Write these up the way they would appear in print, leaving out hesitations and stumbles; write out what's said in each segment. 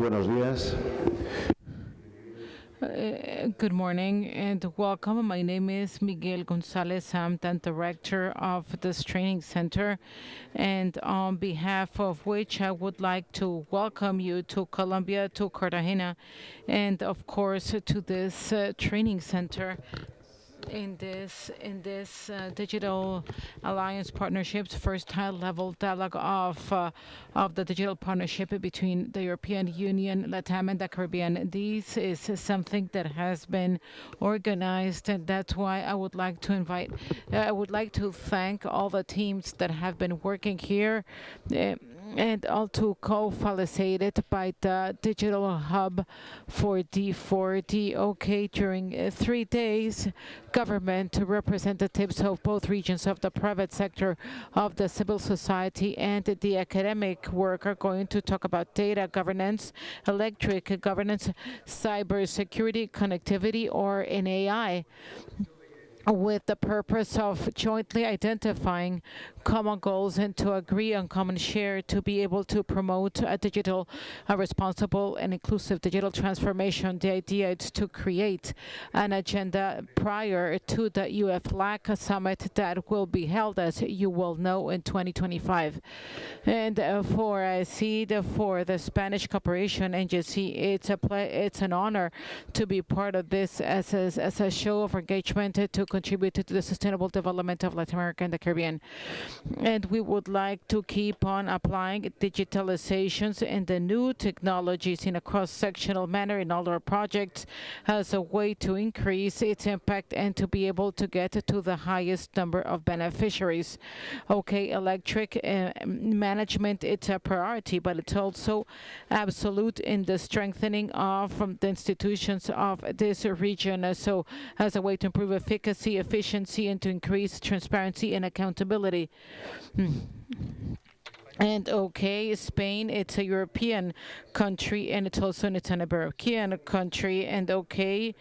buenos días. Good morning and welcome. My name is Miguel Gonzalez. I'm the director of this training center, and on behalf of which I would like to welcome you to Colombia, to Cartagena, and of course to this training center in this digital alliance partnerships, first high-level dialogue of the digital partnership between the European Union, LATAM, and the Caribbean. This is something that has been organized, and that's why I would like to thank all the teams that have been working here. And also co-facilitated by the Digital Hub for D4DOK during 3 days. Government representatives of both regions of the private sector, of the civil society, and the academic work are going to talk about data governance, electric governance, cyber security, connectivity, or in AI, with the purpose of jointly identifying common goals and to agree on common share to be able to promote a responsible and inclusive digital transformation. The idea is to create an agenda prior to the EU-LAC Summit that will be held, as you will know, in 2025. And for the Spanish Cooperation Agency, it's an honor to be part of this as a show of engagement to contribute to the sustainable development of Latin America and the Caribbean. And we would like to keep on applying digitalizations and the new technologies in a cross-sectional manner in all our projects as a way to increase its impact and to be able to get to the highest number of beneficiaries. Okay, electric management, it's a priority, but it's also absolute in the strengthening of the institutions of this region. So as a way to improve efficiency, and to increase transparency and accountability. And okay, Spain, it's a European country, and it's also an Iberian country, and okay,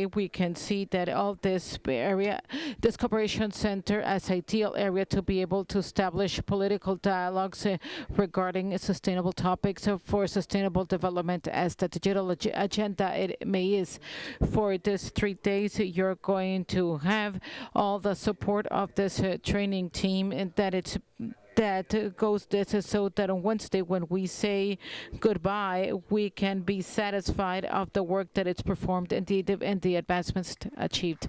we can see that all this area, this cooperation center, as ideal area to be able to establish political dialogues regarding sustainable topics for sustainable development, as the digital agenda it may is. For this 3 days, you're going to have all the support of this training team, and that goes this so that on Wednesday when we say goodbye, we can be satisfied of the work that it's performed and the advancements achieved.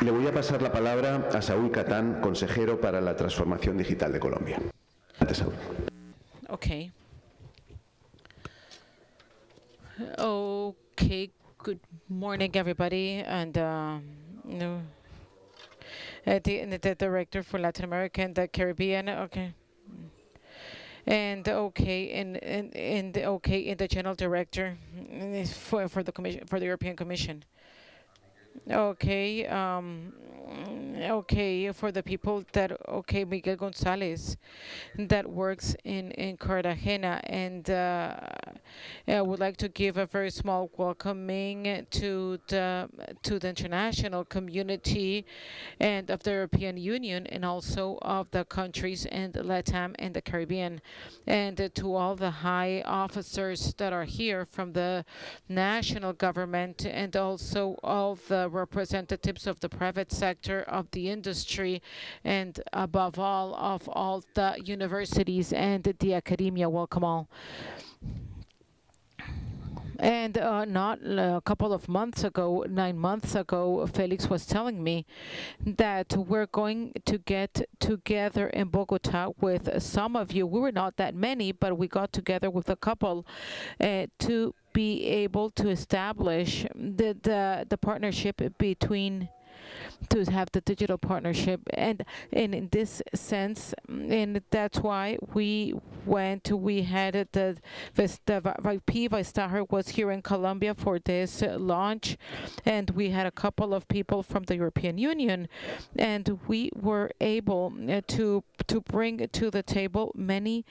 Le voy a pasar la palabra a Saúl Catán, consejero para la transformación digital de Colombia. Gracias, Saúl. Okay. Okay. Good morning, everybody, and the director for Latin America and the Caribbean. Okay. And okay, in the general director for the commission, for the European Commission. Okay, for the people that, Miguel Gonzalez, that works in Cartagena, and I would like to give a very small welcoming to the international community and of the European Union, and also of the countries and LATAM and the Caribbean, and to all the high officers that are here from the national government, and also all the representatives of the private sector, of the industry, and above all of all the universities and the academia. Welcome all. And not a couple of months ago, 9 months ago, Felix was telling me that we're going to get together in Bogota with some of you. We were not that many, but we got together with a couple to be able to establish the partnership between, to have the digital partnership, and in this sense, and that's why we had the VP Vestager was here in Colombia for this launch, and we had a couple of people from the European Union, and we were able to bring to the table many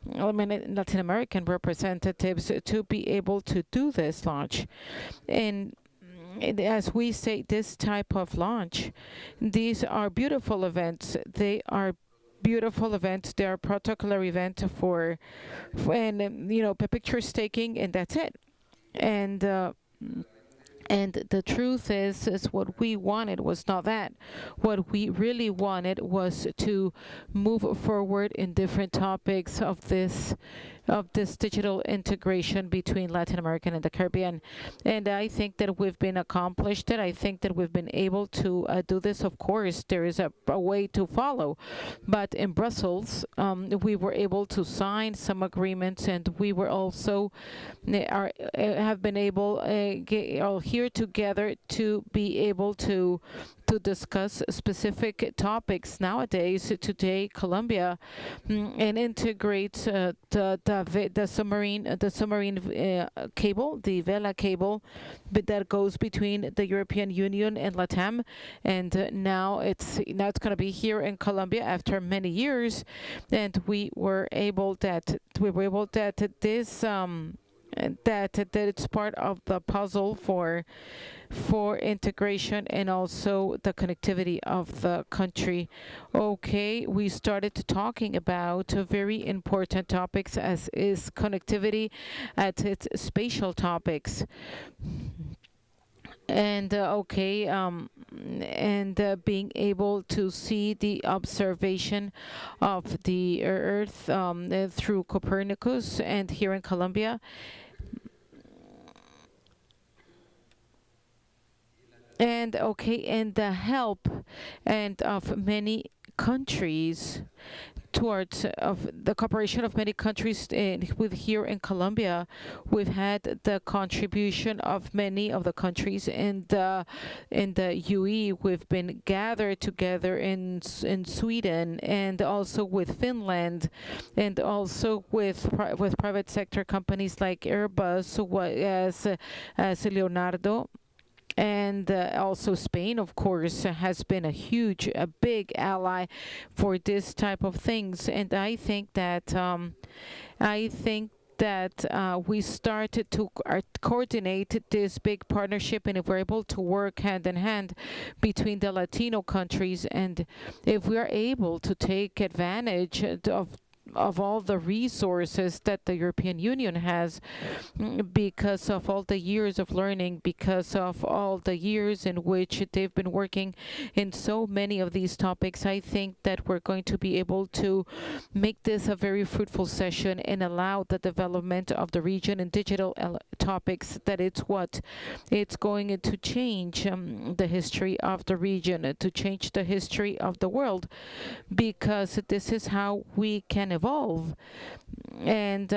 Latin American representatives to be able to do this launch. And as we say, this type of launch, these are beautiful events. They are beautiful event. They're a particular event and picture taking, and that's it. And the truth is what we wanted was not that. What we really wanted was to move forward in different topics of this digital integration between Latin America and the Caribbean. And I think that we've been accomplished it. I think that we've been able to do this. Of course, there is a way to follow. But in Brussels, we were able to sign some agreements, and we were also have been able all here together to be able to discuss specific topics. Nowadays, today, Colombia and integrates the submarine cable, the Vela cable, that goes between the European Union and LATAM, and now it's going to be here in Colombia after many years, and we were able that this that it's part of the puzzle for integration and also the connectivity of the country. Okay, we started talking about very important topics, as is connectivity at its spatial topics. And being able to see the observation of the Earth through Copernicus, and here in Colombia. And the help and of many countries towards of the cooperation of many countries with here in Colombia. We've had the contribution of many of the countries in the UE. We've been gathered together in Sweden, and also with Finland, and also with private sector companies like Airbus, as Leonardo. And also Spain, of course, has been a big ally for this type of things. And I think that we started to coordinate this big partnership, and if we're able to work hand in hand between the Latino countries, and if we are able to take advantage of all the resources that the European Union has, because of all the years of learning, because of all the years in which they've been working in so many of these topics. I think that we're going to be able to make this a very fruitful session and allow the development of the region in digital topics, that it's going to change the history of the region, to change the history of the world, because this is how we can evolve, and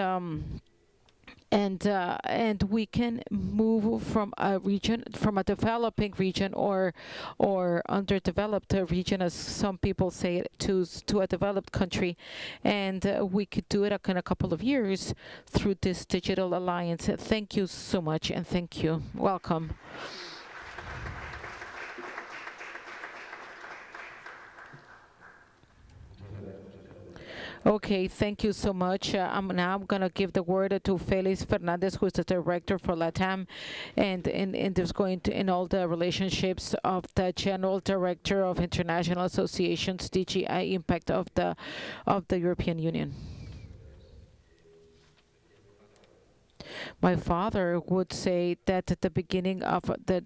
we can move from a developing region or underdeveloped region, as some people say it, to a developed country, and we could do it in a couple of years through this digital alliance. Thank you so much, and thank you. Welcome. Okay, thank you so much. Now I'm going to give the word to Felix Fernandez, who is the director for LATAM, and there's going to in all the relationships of the general director of international associations, DGI Impact of the European Union. My father would say that at the beginning of the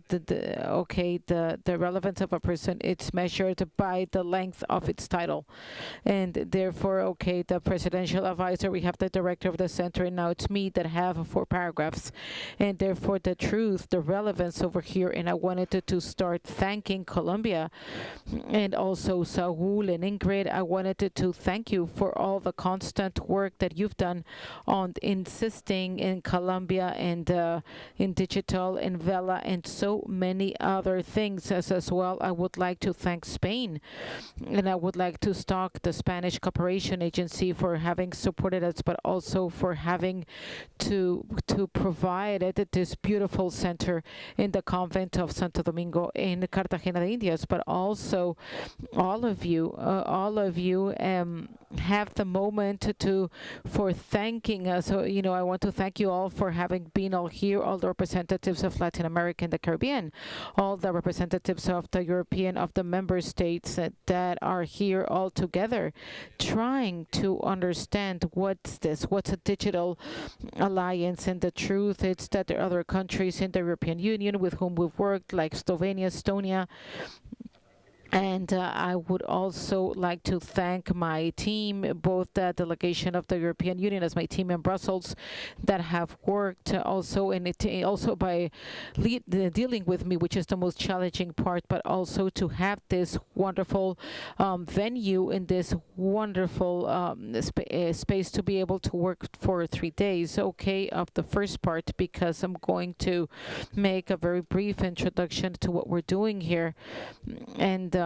relevance of a person, it's measured by the length of its title, and therefore, the presidential advisor, we have the director of the center, and now it's me that have 4 paragraphs, and therefore the relevance over here. And I wanted to start thanking Colombia, and also Saul and Ingrid. I wanted to thank you for all the constant work that you've done on insisting in Colombia and in digital, in Vela, and so many other things as well. I would like to thank Spain, and I would like to thank the Spanish Cooperation Agency for having supported us, but also for having to provide this beautiful center in the convent of Santo Domingo in Cartagena de Indias, but also all of you have the moment for thanking us. So, I want to thank you all for having been all here, all the representatives of Latin America and the Caribbean, all the representatives of the European, of the member states that are here all together, trying to understand what's a digital alliance. And the truth is that there are other countries in the European Union with whom we've worked, like Slovenia, Estonia. And I would also like to thank my team, both the delegation of the European Union as my team in Brussels, that have worked also also by dealing with me, which is the most challenging part, but also to have this wonderful venue in this wonderful space to be able to work for 3 days. Okay, of the first part, because I'm going to make a very brief introduction to what we're doing here. And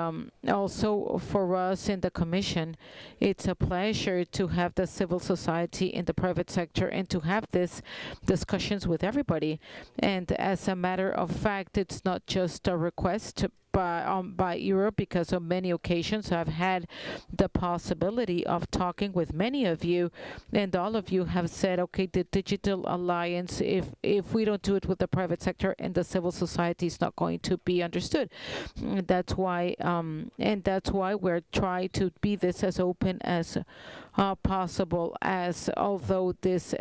also for us in the Commission, it's a pleasure to have the civil society in the private sector and to have these discussions with everybody. And as a matter of fact, it's not just a request by Europe, because on many occasions I've had the possibility of talking with many of you, and all of you have said, okay, the Digital Alliance, if we don't do it with the private sector and the civil society, is not going to be understood. That's why we're trying to be this as open as possible, as although this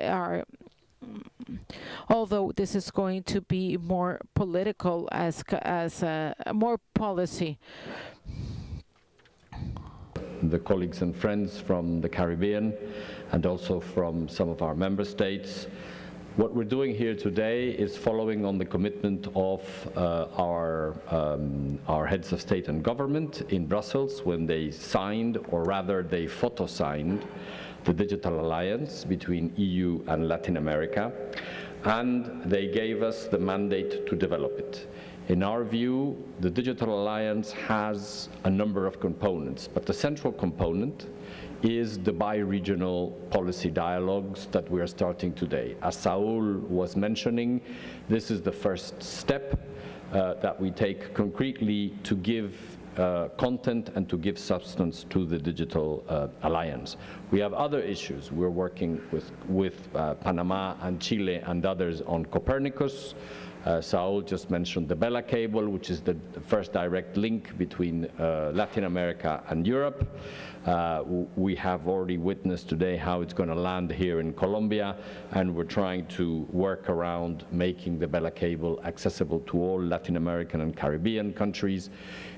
is going to be more political as more policy. The colleagues and friends from the Caribbean and also from some of our member states. What we're doing here today is following on the commitment of our heads of state and government in Brussels when they signed, or rather they photo-signed, the Digital Alliance between EU and Latin America, and they gave us the mandate to develop it. In our view, the Digital Alliance has a number of components, but the central component is the bi-regional policy dialogues that we are starting today. As Saul was mentioning, this is the first step that we take concretely to give content and to give substance to the Digital Alliance. We have other issues. We're working with Panama and Chile and others on Copernicus. Saul just mentioned the Bella cable, which is the first direct link between Latin America and Europe. We have already witnessed today how it's going to land here in Colombia, and we're trying to work around making the Bella cable accessible to all Latin American and Caribbean countries.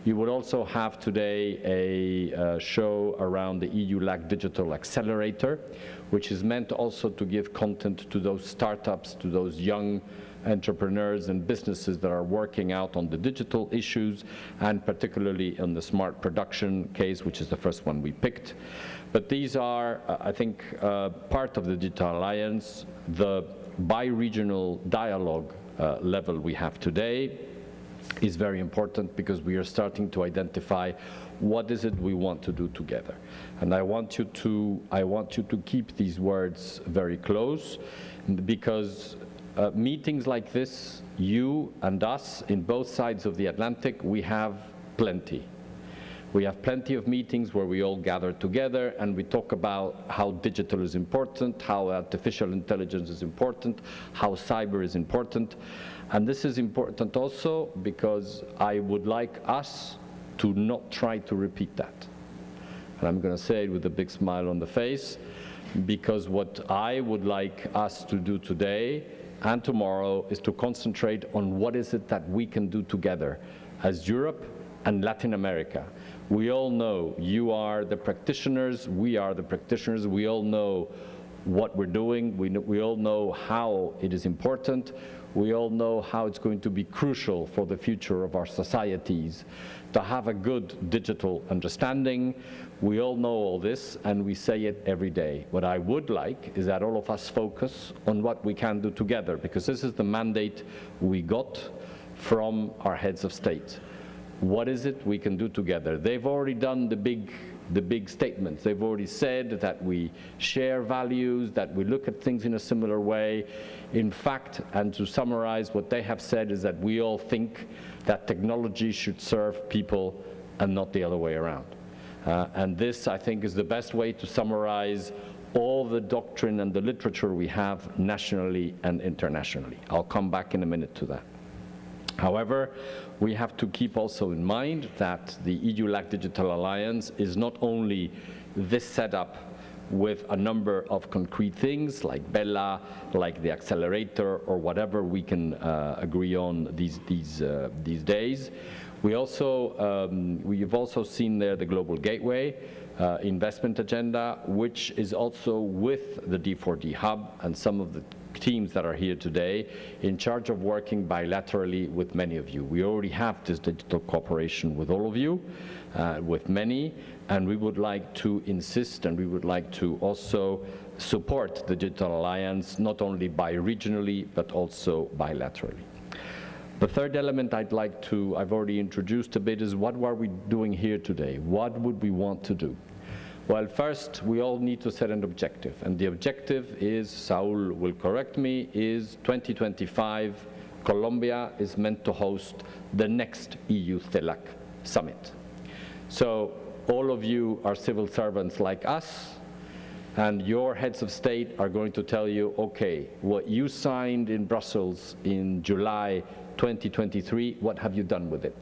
You would also have today a show around the EU-LAC Digital Accelerator, which is meant also to give content to those startups, to those young entrepreneurs and businesses that are working out on the digital issues, and particularly on the smart production case, which is the first one we picked. But these are, I think, part of the Digital Alliance. The bi-regional dialogue level we have today is very important because we are starting to identify what is it we want to do together. And I want you to keep these words very close, because meetings like this, you and us in both sides of the Atlantic, we have plenty. We have plenty of meetings where we all gather together and we talk about how digital is important, how artificial intelligence is important, how cyber is important. And this is important also because I would like us to not try to repeat that. And I'm going to say it with a big smile on the face, because what I would like us to do today and tomorrow is to concentrate on what is it that we can do together as Europe and Latin America. We all know you are the practitioners, we are the practitioners, we all know what we're doing, we all know how it is important, we all know how it's going to be crucial for the future of our societies to have a good digital understanding. We all know all this and we say it every day. What I would like is that all of us focus on what we can do together, because this is the mandate we got from our heads of state. What is it we can do together? They've already done the big statements. They've already said that we share values, that we look at things in a similar way. In fact, and to summarize, what they have said is that we all think that technology should serve people and not the other way around. And this, I think, is the best way to summarize all the doctrine and the literature we have nationally and internationally. I'll come back in a minute to that. However, we have to keep also in mind that the EU-LAC Digital Alliance is not only this setup with a number of concrete things like Bella, like the accelerator, or whatever we can agree on these days. We've also seen there the Global Gateway investment agenda, which is also with the D4D Hub and some of the teams that are here today in charge of working bilaterally with many of you. We already have this digital cooperation with all of you, with many, and we would like to insist and we would like to also support the Digital Alliance, not only bi-regionally, but also bilaterally. The third element I've already introduced a bit, is what are we doing here today? What would we want to do? Well, first, we all need to set an objective, and the objective is, Saul will correct me, is 2025, Colombia is meant to host the next EU-CELAC Summit. So all of you are civil servants like us, and your heads of state are going to tell you, okay, what you signed in Brussels in July 2023, what have you done with it?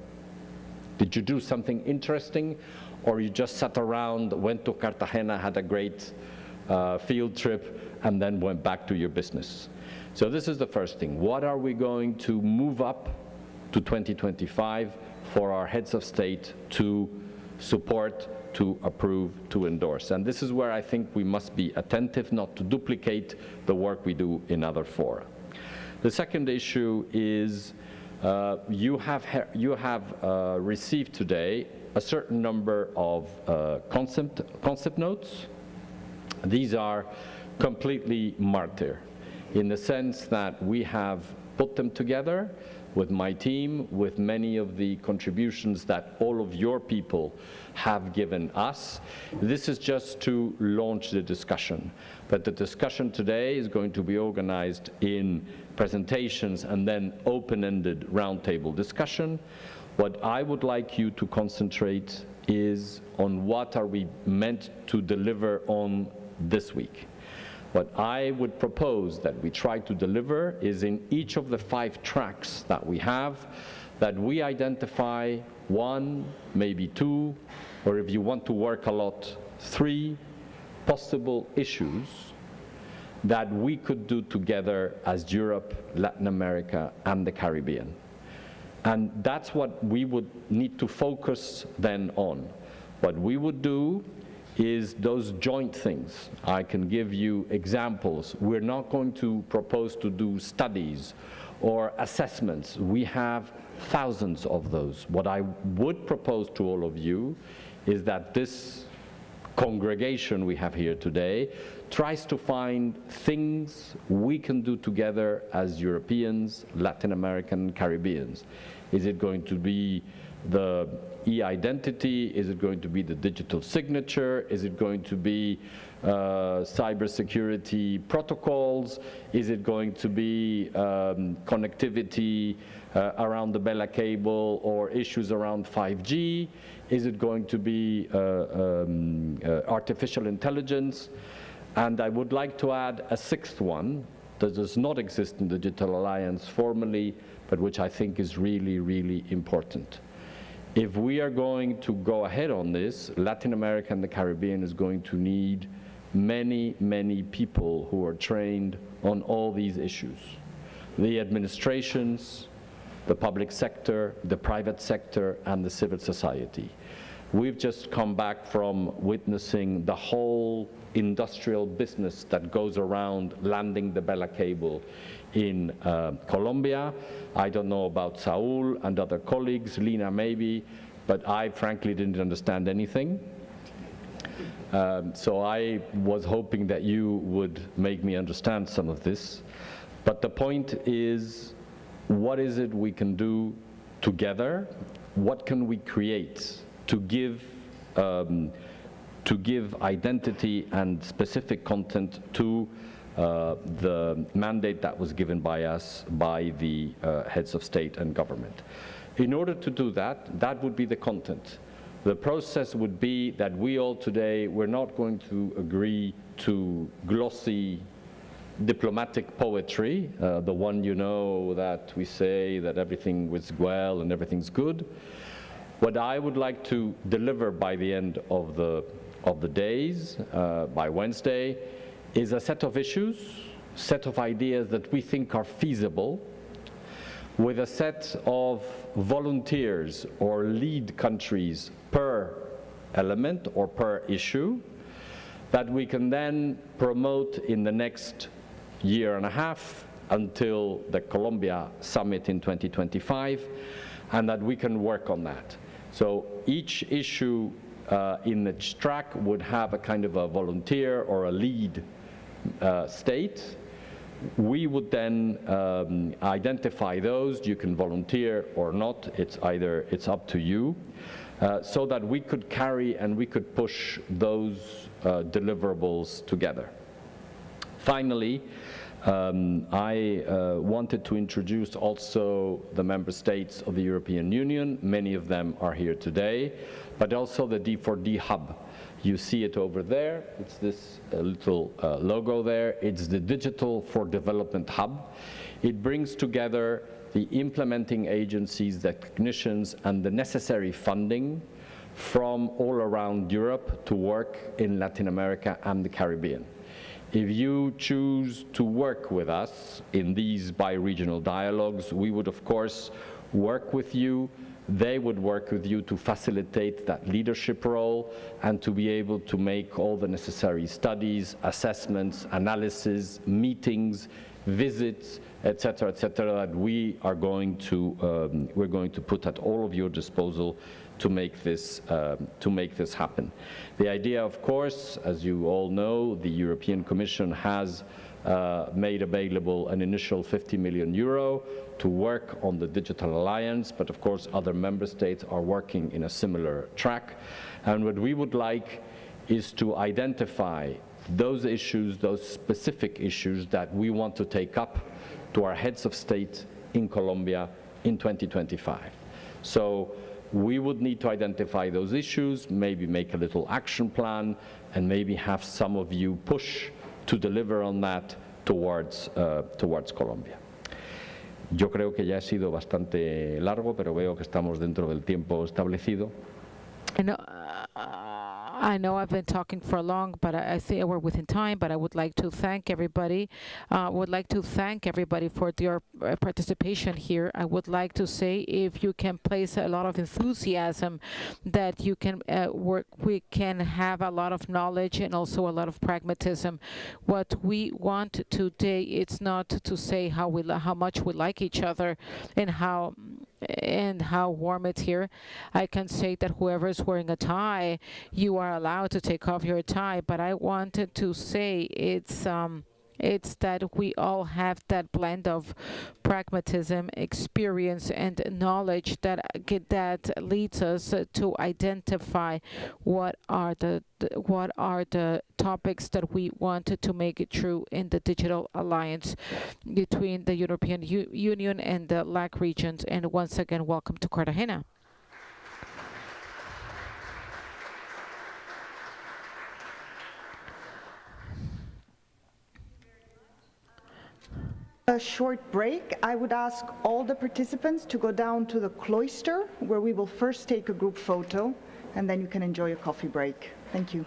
Did you do something interesting, or you just sat around, went to Cartagena, had a great field trip, and then went back to your business? So this is the first thing. What are we going to move up to 2025 for our heads of state to support, to approve, to endorse? And this is where I think we must be attentive not to duplicate the work we do in other fora. The second issue is you have received today a certain number of concept notes. These are completely marked here, in the sense that we have put them together with my team, with many of the contributions that all of your people have given us. This is just to launch the discussion. But the discussion today is going to be organized in presentations and then open-ended roundtable discussion. What I would like you to concentrate is on what are we meant to deliver on this week. What I would propose that we try to deliver is in each of the 5 tracks that we have, that we identify 1, maybe 2, or if you want to work a lot, 3 possible issues that we could do together as Europe, Latin America, and the Caribbean. And that's what we would need to focus then on. What we would do is those joint things. I can give you examples. We're not going to propose to do studies or assessments. We have thousands of those. What I would propose to all of you is that this congregation we have here today tries to find things we can do together as Europeans, Latin American, Caribbeans. Is it going to be the e-identity? Is it going to be the digital signature? Is it going to be cybersecurity protocols? Is it going to be connectivity around the Bella cable or issues around 5G? Is it going to be artificial intelligence? And I would like to add a 6th one that does not exist in the Digital Alliance formally, but which I think is really, really important. If we are going to go ahead on this, Latin America and the Caribbean is going to need many, many people who are trained on all these issues. The administrations, the public sector, the private sector, and the civil society. We've just come back from witnessing the whole industrial business that goes around landing the Bella cable in Colombia. I don't know about Saul and other colleagues, Lina maybe, but I frankly didn't understand anything. So I was hoping that you would make me understand some of this. But the point is, what is it we can do together? What can we create to give identity and specific content to the mandate that was given by us, by the heads of state and government. In order to do that, that would be the content. the process would be that we all today, we're not going to agree to glossy diplomatic poetry, the one you know that we say that everything was well and everything's good. What I would like to deliver by the end of the days, by Wednesday, is a set of issues, set of ideas that we think are feasible, with a set of volunteers or lead countries per element or per issue that we can then promote in the next year and a half until the Colombia Summit in 2025, and that we can work on that. So each issue in the track would have a kind of a volunteer or a lead state. We would then identify those. You can volunteer or not. It's up to you, so that we could carry and we could push those deliverables together. Finally, I wanted to introduce also the member states of the European Union. Many of them are here today, but also the D4D hub. You see it over there. It's this little logo there. It's the Digital for Development Hub. It brings together the implementing agencies, the technicians, and the necessary funding from all around Europe to work in Latin America and the Caribbean. If you choose to work with us in these bi-regional dialogues, we would of course work with you. They would work with you to facilitate that leadership role and to be able to make all the necessary studies, assessments, analysis, meetings, visits, etc., that we are going to put at all of your disposal to make this happen. The idea, of course, as you all know, the European Commission has made available an initial 50 million euro to work on the Digital Alliance, but of course other member states are working in a similar track. And what we would like is to identify those issues, those specific issues that we want to take up to our heads of state in Colombia in 2025. So we would need to identify those issues, maybe make a little action plan, and maybe have some of you push to deliver on that towards Colombia. Yo creo que ya he sido bastante largo, pero veo que estamos dentro del tiempo establecido. I know I've been talking for long, but I think we're within time, but I would like to thank everybody. For their participation here. I would like to say, if you can place a lot of enthusiasm, that you can we can have a lot of knowledge and also a lot of pragmatism. What we want today, it's not to say how much we like each other and how warm it's here. I can say that whoever is wearing a tie, you are allowed to take off your tie, but I wanted to say it's that we all have that blend of pragmatism, experience, and knowledge that leads us to identify what are the topics that we wanted to make it true in the digital alliance between the European Union and the LAC regions. And once again, welcome to Cartagena. A short break. I would ask all the participants to go down to the cloister, where we will first take a group photo, and then you can enjoy a coffee break. Thank you.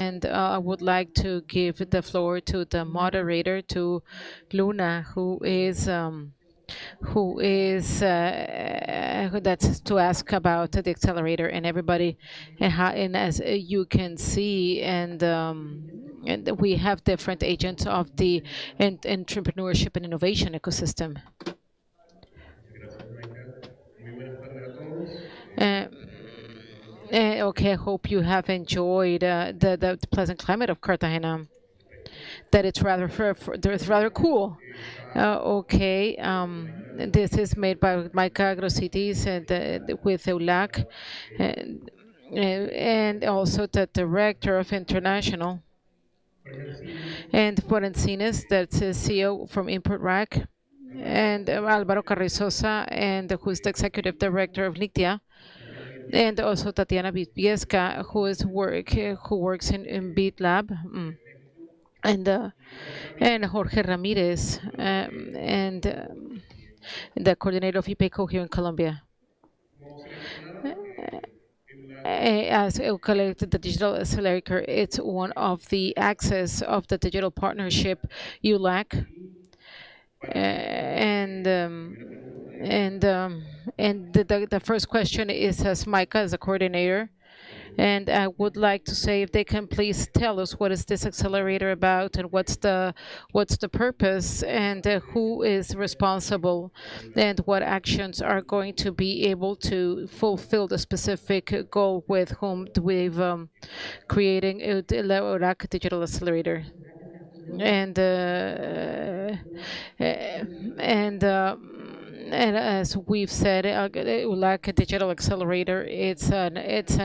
And I would like to give the floor to the moderator, to Luna, that's to ask about the accelerator and everybody, and as you can see, and we have different agents of the entrepreneurship and innovation ecosystem. Okay, I hope you have enjoyed the pleasant climate of Cartagena. That it's rather cool. Okay, this is made by Micah AgroCities and with EU-LAC, and also the director of international, and Porencines, that's the CEO from Import Rack, and Álvaro Carrizosa, and who's the executive director of LICTIA, and also Tatiana Viesca, who works in Beat Lab. And Jorge Ramirez, and the coordinator of IPECO here in Colombia. As EU-CELAC, the digital accelerator, it's one of the axes of the digital partnership EU-LAC, and the first question is as Micah as a coordinator. And I would like to say if they can please tell us what is this accelerator about and what's the purpose, and who is responsible, and what actions are going to be able to fulfill the specific goal with whom we've creating EU-LAC Digital Accelerator. And as we've said, EU-LAC Digital Accelerator, it's an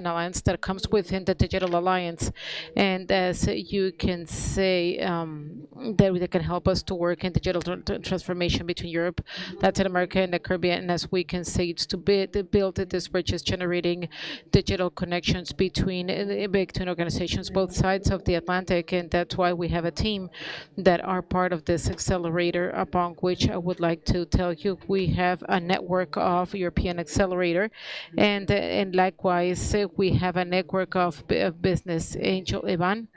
alliance that comes within the Digital Alliance, and as you can say, that they can help us to work in digital transformation between Europe, Latin America, and the Caribbean. And as we can say, it's to build this bridges, generating digital connections between organizations both sides of the Atlantic, and that's why we have a team that are part of this accelerator, upon which I would like to tell you we have a network of European accelerator, and likewise we have a network of business angel Ivan,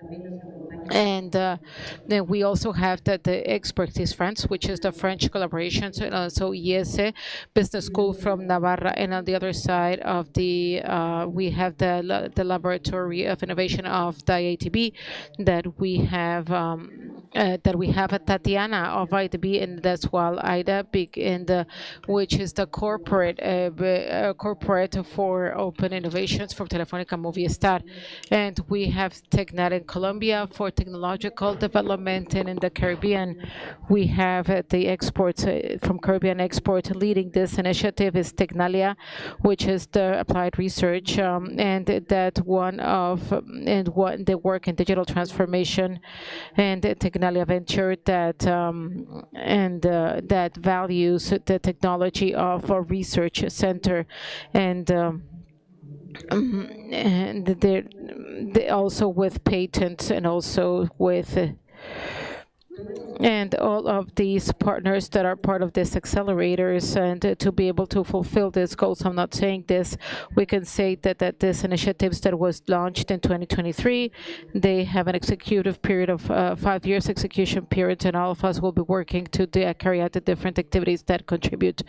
and then we also have the Expertise France, which is the French collaboration, so also IES Business School from Navarra, and on the other side of the we have the Laboratory of Innovation of the IATB, that we have a Tatiana of IATB, and that's while Ida Big in the which is the corporate for open innovations from Telefónica Movistar, and we have TechNet in Colombia for technological development, and in the Caribbean we have the exports from Caribbean Export. Leading this initiative is Tecnalia, which is the applied research, and that the work in digital transformation, and Tecnalia Venture that that values the technology of a research center, and they also with patents, and also with and all of these partners that are part of this accelerators, and to be able to fulfill these goals. I'm not saying this, we can say that this initiatives that was launched in 2023, they have an executive period of 5 years execution period, and all of us will be working to carry out the different activities that contribute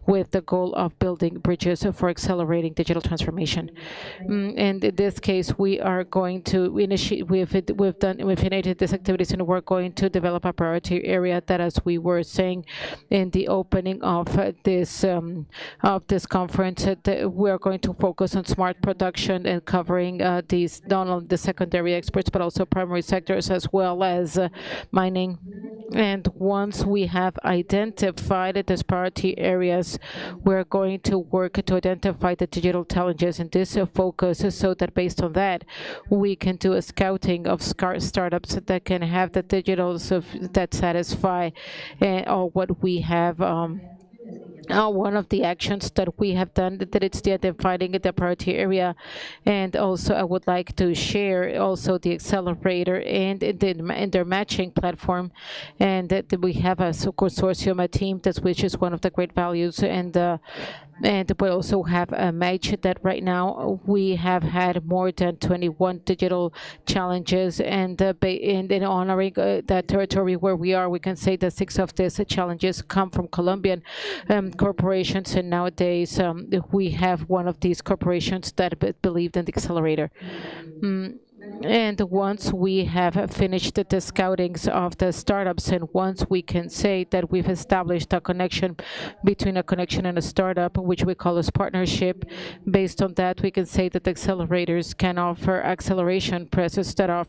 with the goal of building bridges for accelerating digital transformation. And in this case, we are going to initiate, we've initiated these activities, and we're going to develop a priority area that, as we were saying in the opening of this conference, that we're going to focus on smart production and covering these not only the secondary exports but also primary sectors, as well as mining. And once we have identified these priority areas, we're going to work to identify the digital challenges in this focus, so that based on that we can do a scouting of startups that can have the digitals that satisfy all what we have. One of the actions that we have done, that it's the identifying the priority area, and also I would like to share also the accelerator and their matching platform, and that we have a consortium, a team, which is one of the great values, and And we also have a match that right now we have had more than 21 digital challenges, and in honoring that territory where we are, we can say that 6 of these challenges come from Colombian corporations, and nowadays we have one of these corporations that believed in the accelerator. And once we have finished the scoutings of the startups, and once we can say that we've established a connection between a connection and a startup, which we call as partnership, based on that, we can say that the accelerators can offer acceleration processes that are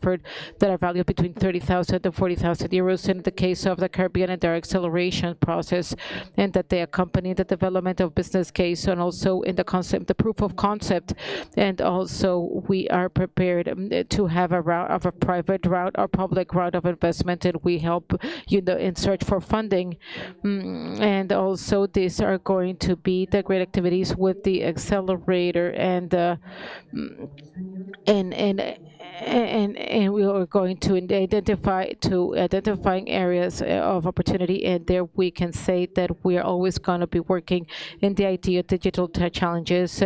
valued between 30,000 and 40,000 euros in the case of the Caribbean and their acceleration process, and that they accompany the development of business case and also in the concept, the proof of concept, and also we are prepared to have a route of a private route or public route of investment, and we help in search for funding. And also these are going to be the great activities with the accelerator, and we are going to identifying areas of opportunity, and there we can say that we are always going to be working in the idea of digital challenges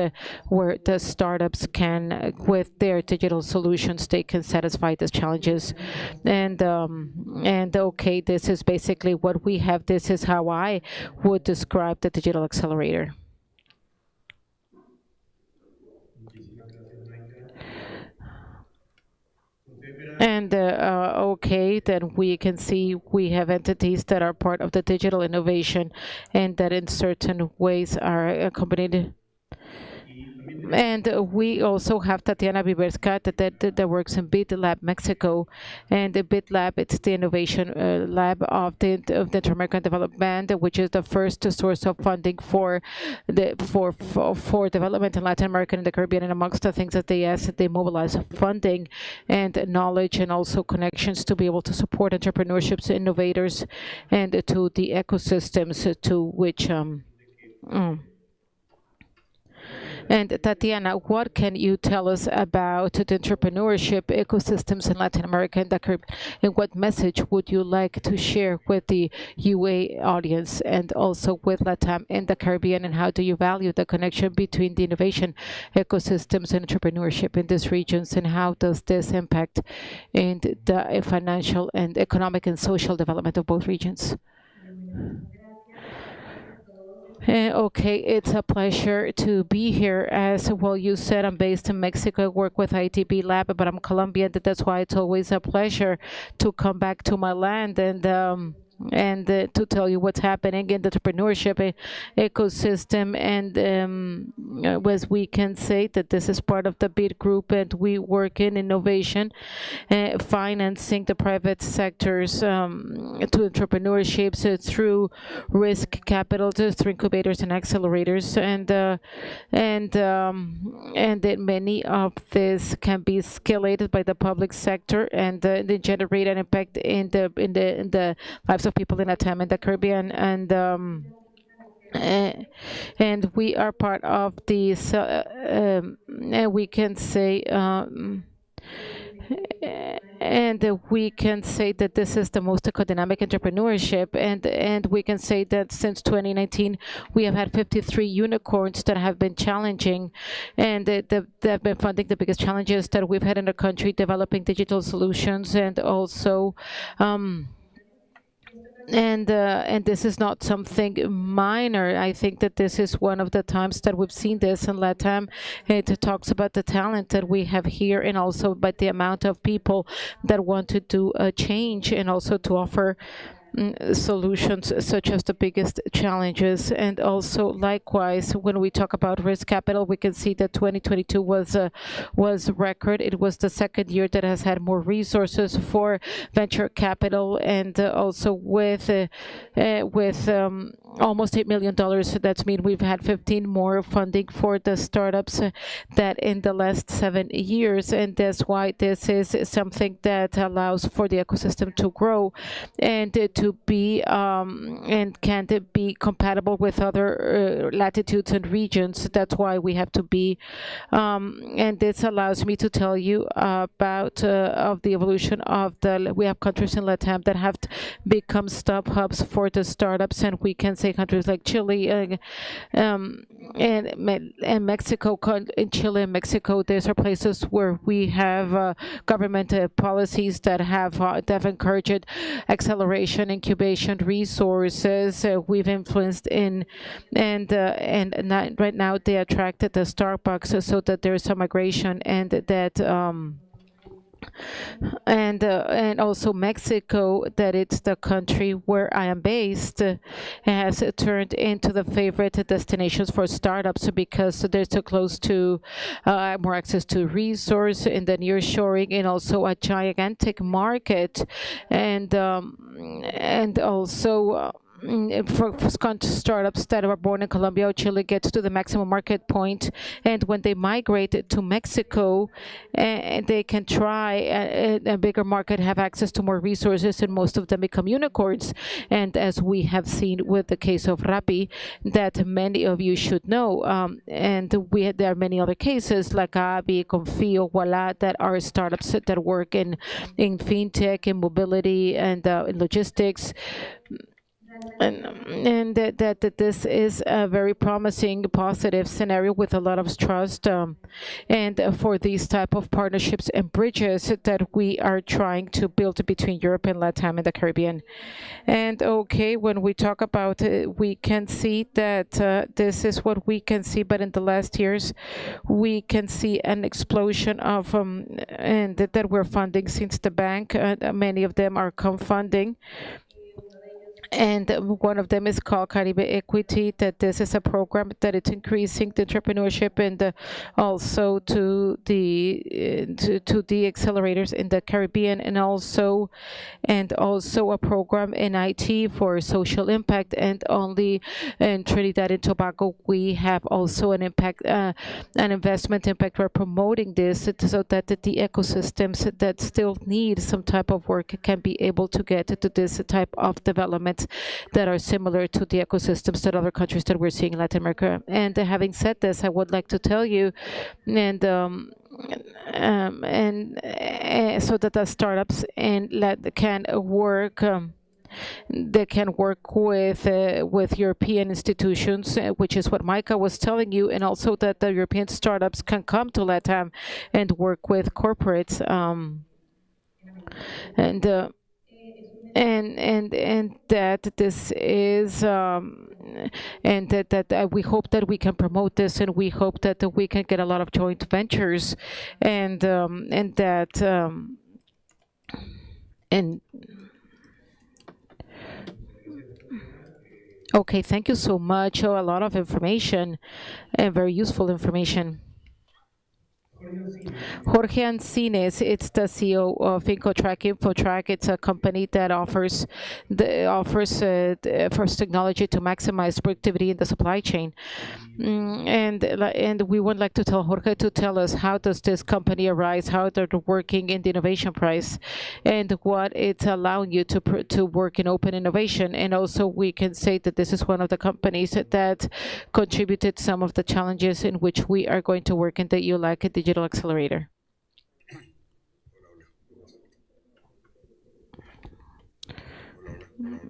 where the startups can, with their digital solutions, they can satisfy these challenges. And okay, this is basically what we have. This is how I would describe the digital accelerator. And okay, then we can see we have entities that are part of the digital innovation and that in certain ways are accompanied. And we also have Tatiana Viverska that works in BitLab Mexico, and the BitLab, it's the innovation lab of the Inter-American Development, which is the first source of funding for development in Latin America and the Caribbean. And amongst the things that they ask, they mobilize funding and knowledge and also connections to be able to support entrepreneurships, innovators, and to the ecosystems to which. And Tatiana, what can you tell us about the entrepreneurship ecosystems in Latin America and the Caribbean? And what message would you like to share with the UA audience and also with LATAM and the Caribbean? And how do you value the connection between the innovation ecosystems and entrepreneurship in these regions? And how does this impact in the financial and economic and social development of both regions? Okay, it's a pleasure to be here. As well, you said I'm based in Mexico, I work with ITB Lab, but I'm Colombian. That's why it's always a pleasure to come back to my land and to tell you what's happening in the entrepreneurship ecosystem. And as we can say that this is part of the BID group, and we work in innovation, financing the private sectors to entrepreneurship through risk capital, through incubators and accelerators, and that many of this can be scalated by the public sector, and they generate an impact in the lives of people in LATAM and the Caribbean, and we are part of these, we can say, and we can say that this is the most eco-dynamic entrepreneurship, and we can say that since 2019 we have had 53 unicorns that have been challenging, and that have been funding the biggest challenges that we've had in the country, developing digital solutions, and also and this is not something minor. I think that this is one of the times that we've seen this in LATAM. It talks about the talent that we have here, and also about the amount of people that want to do a change and also to offer solutions such as the biggest challenges. And also likewise, when we talk about risk capital, we can see that 2022 was record. It was the second year that has had more resources for venture capital, and also with almost $8 million. So that's mean we've had 15 more funding for the startups that in the last 7 years, and that's why this is something that allows for the ecosystem to grow and to be and can be compatible with other latitudes and regions. That's why we have to be, and this allows me to tell you about of the evolution of we have countries in LATAM that have become stop hubs for the startups, and we can say countries like Chile and Mexico. In Chile and Mexico, these are places where we have government policies that have encouraged acceleration, incubation, resources. We've influenced in, and right now they attracted the Starbucks so that there's some migration, and that and also Mexico, that it's the country where I am based, has turned into the favorite destinations for startups because they're so close to more access to resource in the nearshoring, and also a gigantic market, and also for startups that are born in Colombia or Chile get to the maximum market point, and when they migrate to Mexico, they can try a bigger market, have access to more resources, and most of them become unicorns. And as we have seen with the case of Rappi, that many of you should know, and there are many other cases like Abi, Confio, Voila, that are startups that work in fintech, in mobility, and in logistics. And that this is a very promising, positive scenario with a lot of trust, and for these type of partnerships and bridges that we are trying to build between Europe and Latam and the Caribbean. And okay, when we talk about it, we can see that this is what we can see, but in the last years, we can see an explosion of, and that we're funding since the bank, many of them are co-funding. And one of them is called Caribe Equity, that this is a program that it's increasing the entrepreneurship and also to the accelerators in the Caribbean, and also a program in IT for social impact. And only in Trinidad and Tobago, we have also an impact, an investment impact. We're promoting this so that the ecosystems that still need some type of work can be able to get to this type of development that are similar to the ecosystems that other countries that we're seeing in Latin America. And having said this, I would like to tell you, and so that the startups can work. They can work with European institutions, which is what Micah was telling you, and also that the European startups can come to LATAM and work with corporates, and that this is and that we hope that we can promote this, and we hope that we can get a lot of joint ventures, and that and okay, thank you so much. A lot of information and very useful information. Jorge Ancines, it's the CEO of InfoTrack. InfoTrack, it's a company that offers first technology to maximize productivity in the supply chain. And we would like to tell Jorge to tell us, how does this company arise, how they're working in the innovation prize, and what it's allowing you to work in open innovation. And also we can say that this is one of the companies that contributed some of the challenges in which we are going to work in the EU-LAC Digital Accelerator.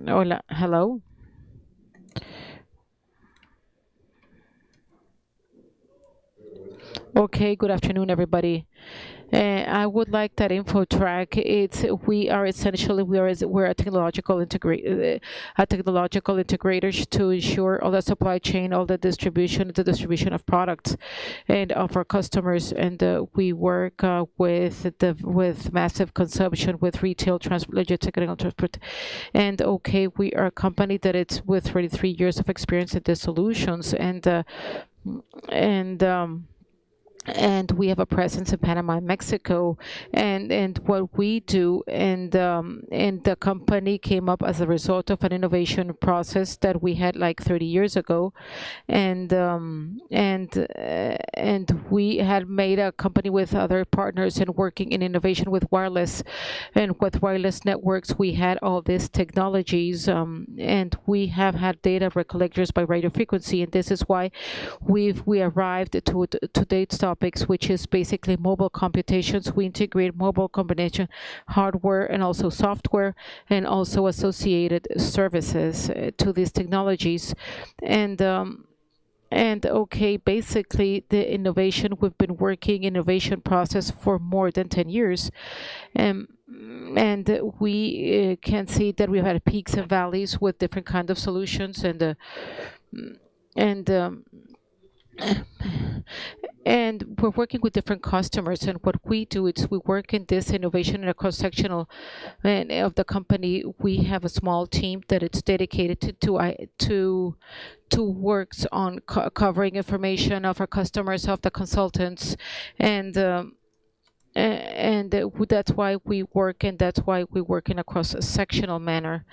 Hola, hello. Okay, good afternoon, everybody. I would like that InfoTrack. We're a technological integrator to ensure all the supply chain, all the distribution of products, and of our customers. And we work with massive consumption, with retail, transport, logistics, and transport. And okay, we are a company that it's with 33 years of experience in these solutions, and we have a presence in Panama and Mexico, and what we do, and the company came up as a result of an innovation process that we had like 30 years ago, and we had made a company with other partners and working in innovation with wireless, and with wireless networks. We had all these technologies, and we have had data collectors by radio frequency, and this is why we arrived to today's topics, which is basically mobile computations. We integrate mobile combination hardware and also software and also associated services to these technologies. And okay, basically the innovation, we've been working innovation process for more than 10 years. And we can see that we've had peaks and valleys with different kind of solutions and we're working with different customers, and what we do is we work in this innovation in a cross-sectional of the company. We have a small team that it's dedicated to works on covering information of our customers, of the consultants, and that's why we work, in a cross-sectional manner,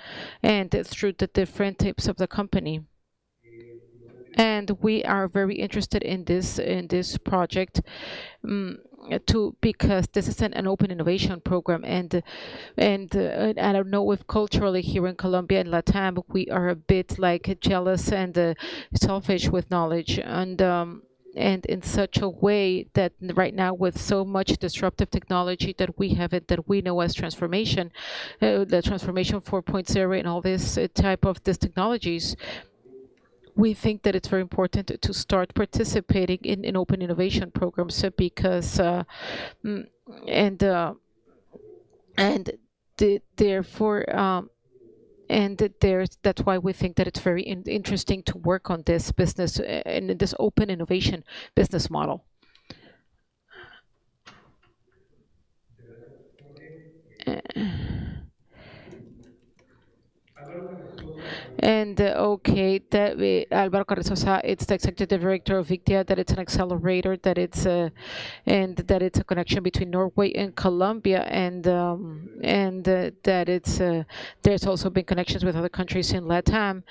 and through the different types of the company. And we are very interested in this project because this is an open innovation program, and I don't know if culturally here in Colombia and Latam we are a bit like jealous and selfish with knowledge, and in such a way that right now with so much disruptive technology that we have that we know as transformation, the transformation 4.0 and all this type of these technologies, we think that it's very important to start participating in open innovation programs because therefore that's why we think that it's very interesting to work on this business and this open innovation business model. And okay, that Álvaro Carrizosa, it's the executive director of Victia, that it's an accelerator, that it's and that it's a connection between Norway and Colombia, and that it's there's also been connections with other countries in Latam,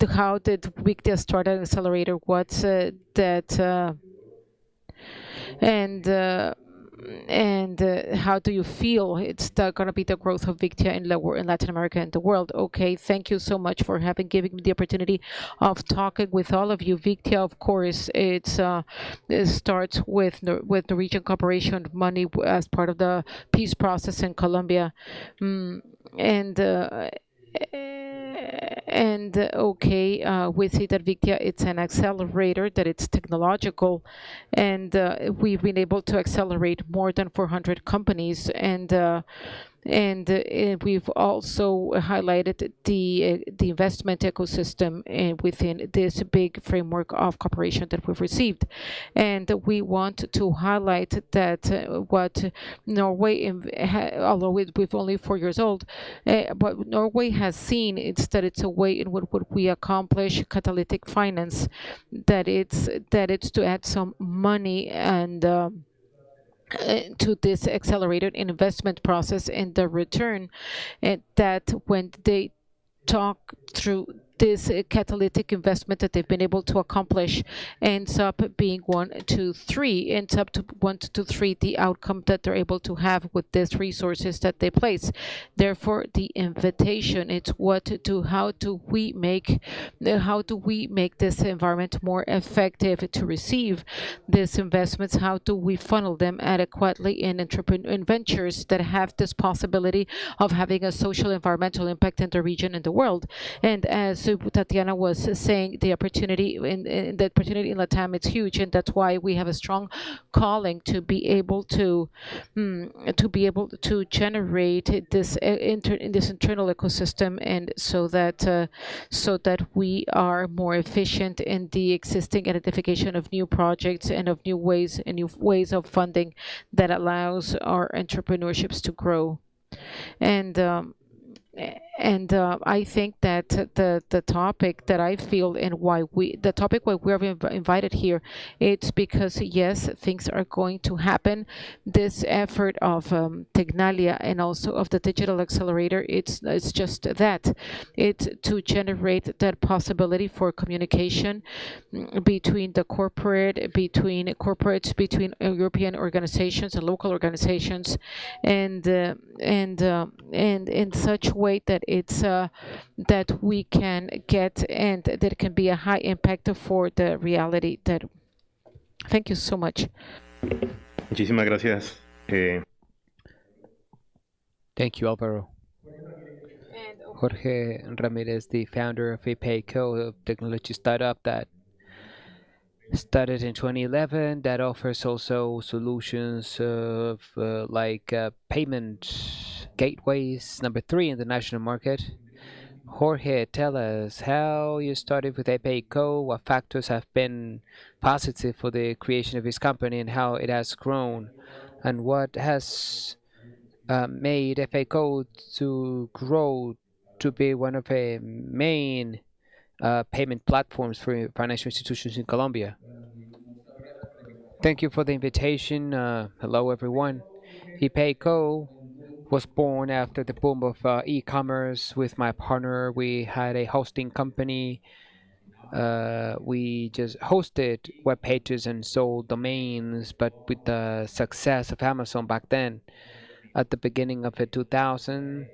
how did Victia start an accelerator? What's that? And how do you feel it's going to be the growth of Victia in Latin America and the world? Okay, thank you so much for giving me the opportunity of talking with all of you. Victia, of course, it starts with Norwegian cooperation money as part of the peace process in Colombia, okay, we see that Victia, it's an accelerator, that it's technological, and we've been able to accelerate more than 400 companies, and we've also highlighted the investment ecosystem within this big framework of cooperation that we've received. And we want to highlight that what Norway, although we're only 4 years old, but Norway has seen that it's a way in which we accomplish catalytic finance, that it's to add some money and to this accelerated investment process, and the return that when they talk through this catalytic investment that they've been able to accomplish ends up being 1, 2, 3, ends up to 1, 2, 3, the outcome that they're able to have with these resources that they place. Therefore, the invitation, it's how do we make this environment more effective to receive these investments? How do we funnel them adequately in ventures that have this possibility of having a social environmental impact in the region and the world? And as Tatiana was saying, the opportunity in Latam, it's huge, and that's why we have a strong calling to be able to generate this internal ecosystem, and so that we are more efficient in the existing identification of new projects and of new ways of funding that allows our entrepreneurships to grow. And I think that the topic that I feel and why we are invited here, it's because yes, things are going to happen. This effort of Tecnalia and also of the digital accelerator, it's just that. It's to generate that possibility for communication between corporates, between European organizations and local organizations, and in such a way that it's that we can get and that can be a high impact for the reality that. Thank you so much. Muchísimas gracias. Thank you, Alvaro. Jorge Ramirez, the founder of APayCo, a technology startup that started in 2011 that offers also solutions of payment gateways, number 3 in the national market. Jorge, tell us how you started with APayCo, what factors have been positive for the creation of this company and how it has grown, and what has made APayCo to grow to be one of the main payment platforms for financial institutions in Colombia. Thank you for the invitation. Hello, everyone. APayCo was born after the boom of e-commerce. With my partner, we had a hosting company. We just hosted web pages and sold domains, but with the success of Amazon back then, at the beginning of the 2000s,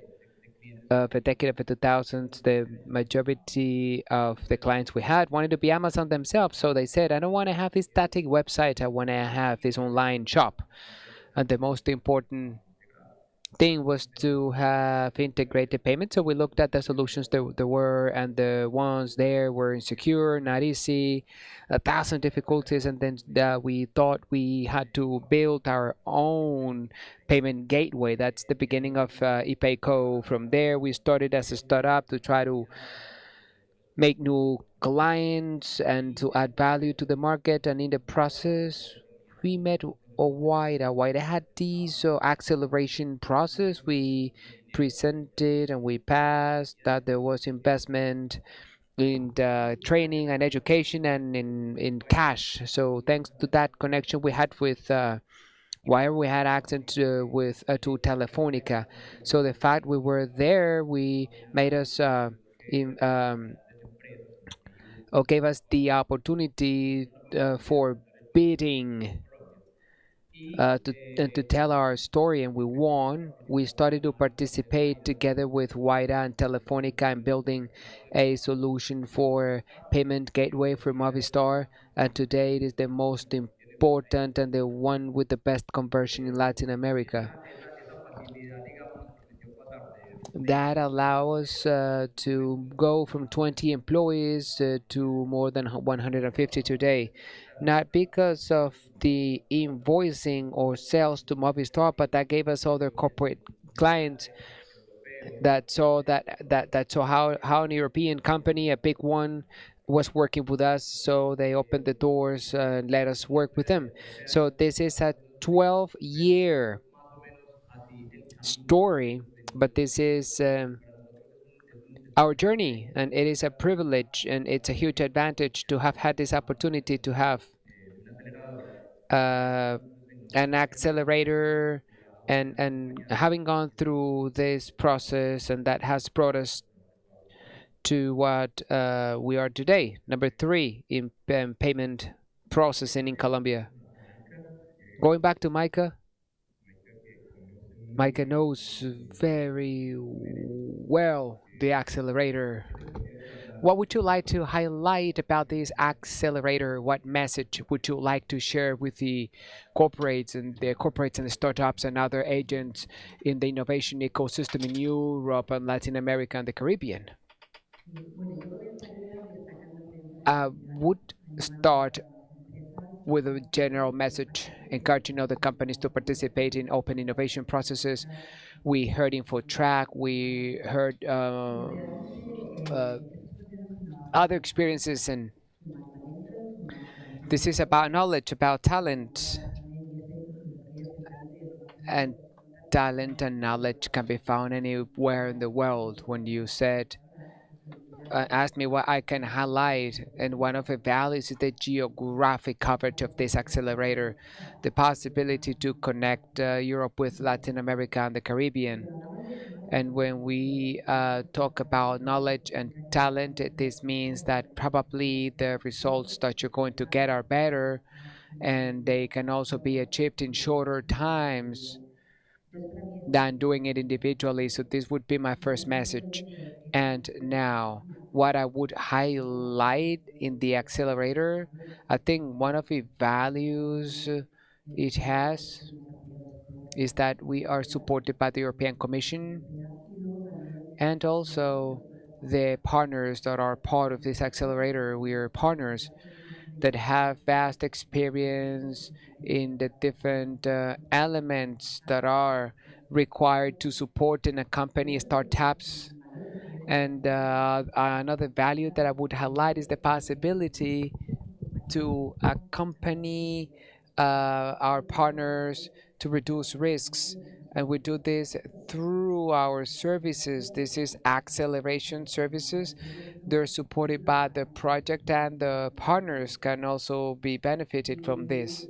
the decade of the 2000s, the majority of the clients we had wanted to be Amazon themselves. So they said, I don't want to have this static website. I want to have this online shop. And the most important thing was to have integrated payments. So we looked at the solutions there were, and the ones there were insecure, not easy, 1,000 difficulties, and then we thought we had to build our own payment gateway. That's the beginning of APayCo. From there, we started as a startup to try to make new clients and to add value to the market, and in the process, we met Wide had this acceleration process. We presented and we passed that there was investment in the training and education and in cash. So thanks to that connection we had with Wire, we had access to Telefonica. So the fact we were there, we made us gave us the opportunity for bidding. To tell our story, and we won. We started to participate together with Wida and Telefonica in building a solution for payment gateway for Movistar, and today it is the most important and the one with the best conversion in Latin America. That allows us to go from 20 employees to more than 150 today. Not because of the invoicing or sales to Movistar, but that gave us other corporate clients that saw how an European company, a big one, was working with us. So they opened the doors and let us work with them. So this is a 12-year story, but this is our journey, and it is a privilege and it's a huge advantage to have had this opportunity to have an accelerator and having gone through this process, and that has brought us to what we are today, number 3 in payment processing in Colombia. Going back to Micah. Micah knows very well the accelerator. What would you like to highlight about this accelerator? What message would you like to share with the corporates and the startups and other agents in the innovation ecosystem in Europe and Latin America and the Caribbean? I would start with a general message, encouraging other companies to participate in open innovation processes. We heard InfoTrack, we heard other experiences, and this is about knowledge, about talent. And talent and knowledge can be found anywhere in the world. When you said asked me what I can highlight, and one of the values is the geographic coverage of this accelerator, the possibility to connect Europe with Latin America and the Caribbean. And when we talk about knowledge and talent, this means that probably the results that you're going to get are better, and they can also be achieved in shorter times than doing it individually. So this would be my first message. And now, what I would highlight in the accelerator, I think one of the values it has is that we are supported by the European Commission and also the partners that are part of this accelerator. We are partners that have vast experience in the different elements that are required to support and accompany startups. And another value that I would highlight is the possibility to accompany our partners to reduce risks. And we do this through our services. This is acceleration services. They're supported by the project, and the partners can also be benefited from this.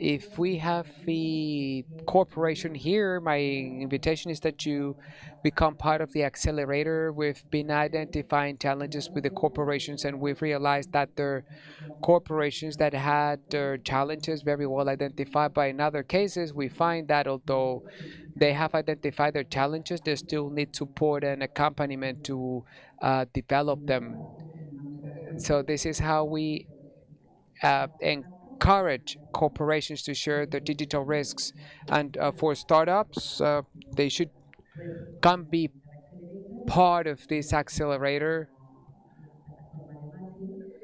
If we have a corporation here, my invitation is that you become part of the accelerator. We've been identifying challenges with the corporations, and we've realized that there are corporations that had their challenges very well identified, but in other cases we find that although they have identified their challenges, they still need support and accompaniment to develop them. So this is how we encourage corporations to share the digital risks. And for startups, they should come be part of this accelerator.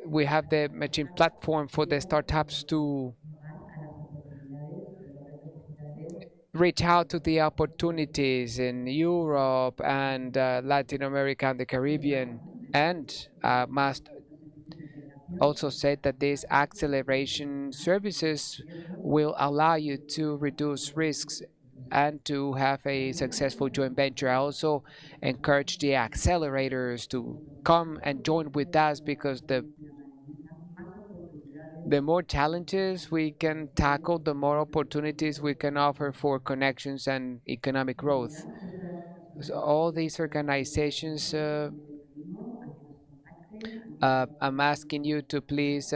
We have the matching platform for the startups to reach out to the opportunities in Europe and Latin America and the Caribbean. And must also said that these acceleration services will allow you to reduce risks and to have a successful joint venture. I also encourage the accelerators to come and join with us, because the more challenges we can tackle, the more opportunities we can offer for connections and economic growth. So all these organizations, I'm asking you to please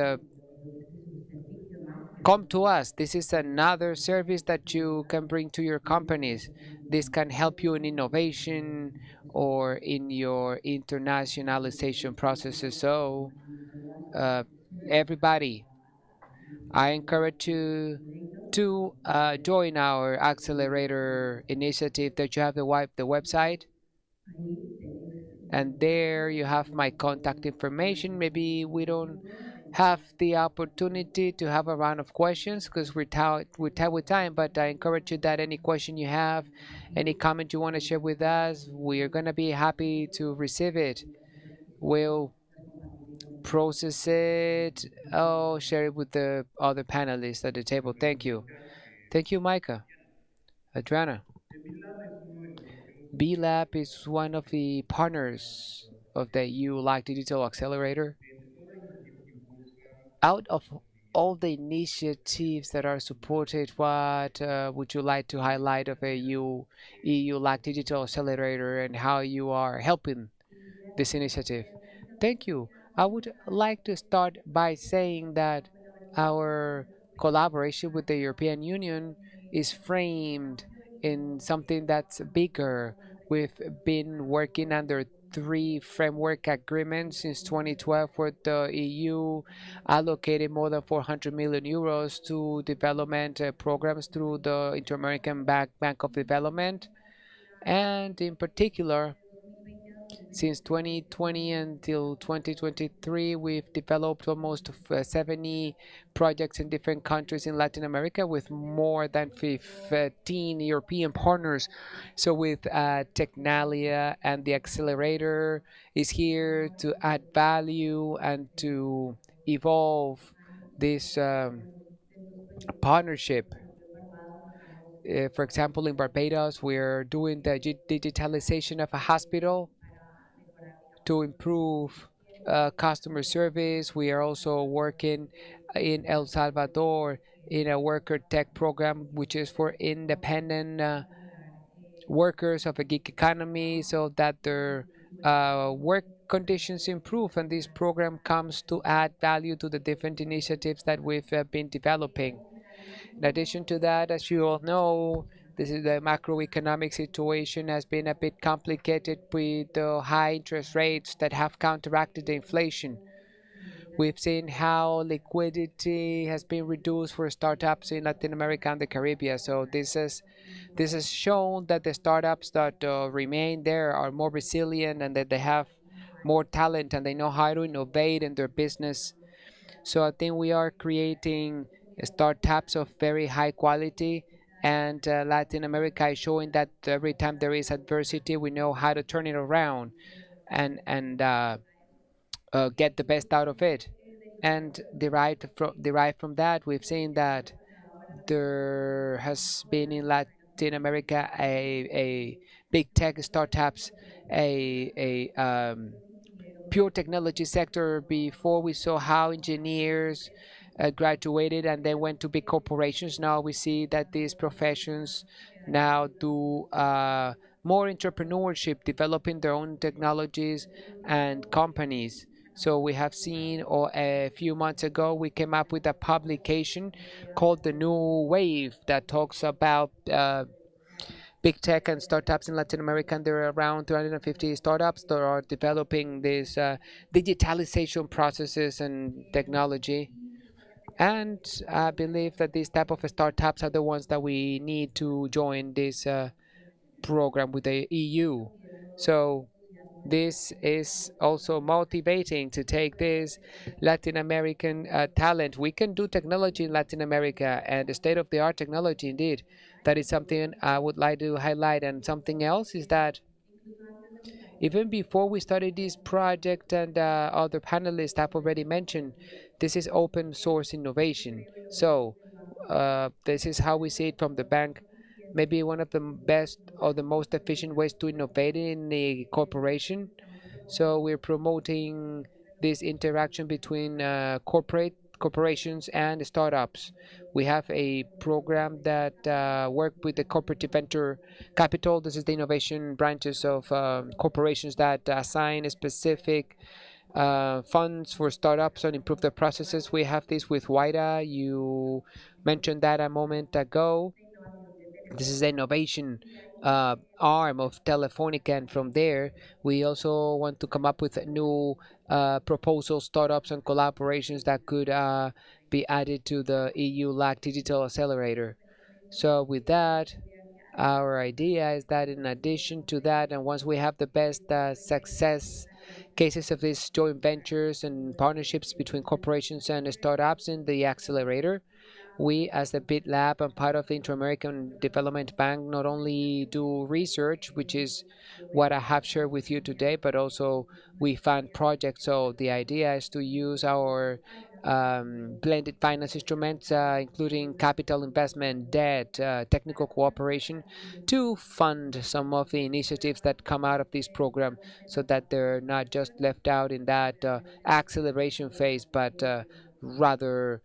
come to us. This is another service that you can bring to your companies. This can help you in innovation or in your internationalization processes. So everybody, I encourage you to join our accelerator initiative. That you have the website, and there you have my contact information. Maybe we don't have the opportunity to have a round of questions because we're tight with time, but I encourage you that any question you have, any comment you want to share with us, we are going to be happy to receive it. We'll process it, share it with the other panelists at the table. Thank you. Thank you, Micah. Adriana. B-Lab is one of the partners of the EU-LAC Digital Accelerator. Out of all the initiatives that are supported, what would you like to highlight of a EU-LAC Digital Accelerator and how you are helping this initiative? Thank you. I would like to start by saying that our collaboration with the European Union is framed in something that's bigger. We've been working under 3 framework agreements since 2012, where the EU allocated more than 400 million euros to development programs through the Inter-American Bank of Development. And in particular, since 2020 until 2023, we've developed almost 70 projects in different countries in Latin America with more than 15 European partners. So with Technalia, and the accelerator is here to add value and to evolve this partnership. For example, in Barbados, we're doing the digitalization of a hospital to improve customer service. We are also working in El Salvador in a worker tech program, which is for independent workers of a gig economy, so that their work conditions improve. And this program comes to add value to the different initiatives that we've been developing. In addition to that, as you all know, this is the macroeconomic situation has been a bit complicated with the high interest rates that have counteracted the inflation. We've seen how liquidity has been reduced for startups in Latin America and the Caribbean. So this has shown that the startups that remain there are more resilient and that they have more talent and they know how to innovate in their business. So I think we are creating startups of very high quality, and Latin America is showing that every time there is adversity, we know how to turn it around and get the best out of it. And derived from that, we've seen that there has been in Latin America a big tech startups, a pure technology sector. Before we saw how engineers graduated and then went to big corporations. Now we see that these professions now do more entrepreneurship, developing their own technologies and companies. So we have seen, or a few months ago, we came up with a publication called The New Wave that talks about big tech and startups in Latin America, and there are around 250 startups that are developing these digitalization processes and technology. And I believe that these type of startups are the ones that we need to join this program with the EU. So this is also motivating to take this Latin American talent. We can do technology in Latin America, and the state-of-the-art technology indeed. That is something I would like to highlight. And something else is that even before we started this project, and other panelists have already mentioned, this is open source innovation. So this is how we see it from the bank. Maybe one of the best or the most efficient ways to innovate in a corporation. So we're promoting this interaction between corporations and startups. We have a program that work with the cooperative venture capital. This is the innovation branches of corporations that assign specific funds for startups and improve their processes. We have this with WIDA. You mentioned that a moment ago. This is the innovation arm of Telefonica, and from there we also want to come up with new proposals, startups, and collaborations that could be added to the EU-LAC Digital Accelerator. So with that, our idea is that in addition to that, and once we have the best success cases of these joint ventures and partnerships between corporations and startups in the accelerator, we, as the BIT Lab and part of the Inter-American Development Bank, not only do research, which is what I have shared with you today, but also we fund projects. So the idea is to use our blended finance instruments, including capital investment, debt, technical cooperation, to fund some of the initiatives that come out of this program, so that they're not just left out in that acceleration phase, but rather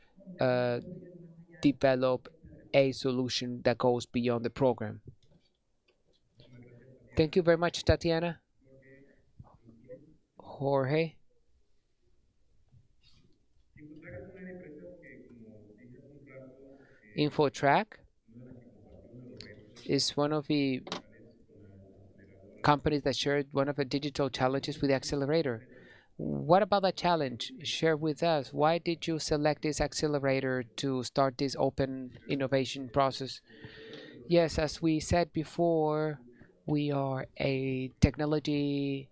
develop a solution that goes beyond the program. Thank you very much, Tatiana. Jorge. InfoTrack is one of the companies that shared one of the digital challenges with the accelerator. What about that challenge? Share with us. Why did you select this accelerator to start this open innovation process? Yes, as we said before, we are a technology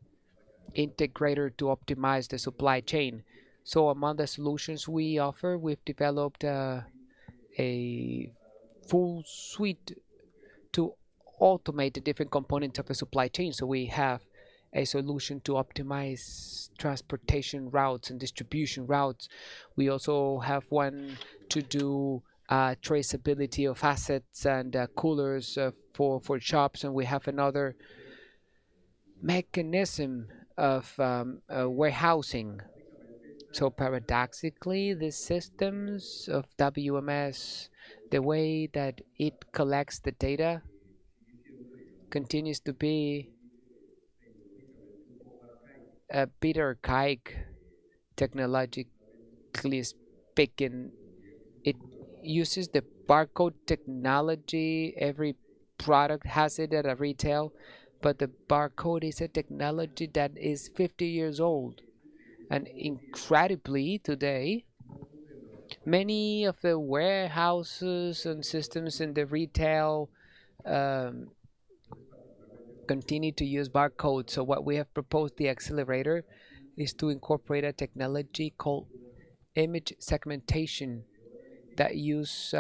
integrator to optimize the supply chain. So among the solutions we offer, we've developed a full suite to automate the different components of the supply chain. So we have a solution to optimize transportation routes and distribution routes. We also have one to do traceability of assets and coolers for shops, and we have another mechanism of warehousing. So paradoxically, the systems of WMS, the way that it collects the data, continues to be a bit archaic, technologically speaking. uses the barcode technology. Every product has it at a retail, but the barcode is a technology that is 50 years old. And incredibly, today, many of the warehouses and systems in the retail continue to use barcodes. So what we have proposed, the accelerator, is to incorporate a technology called image segmentation that uses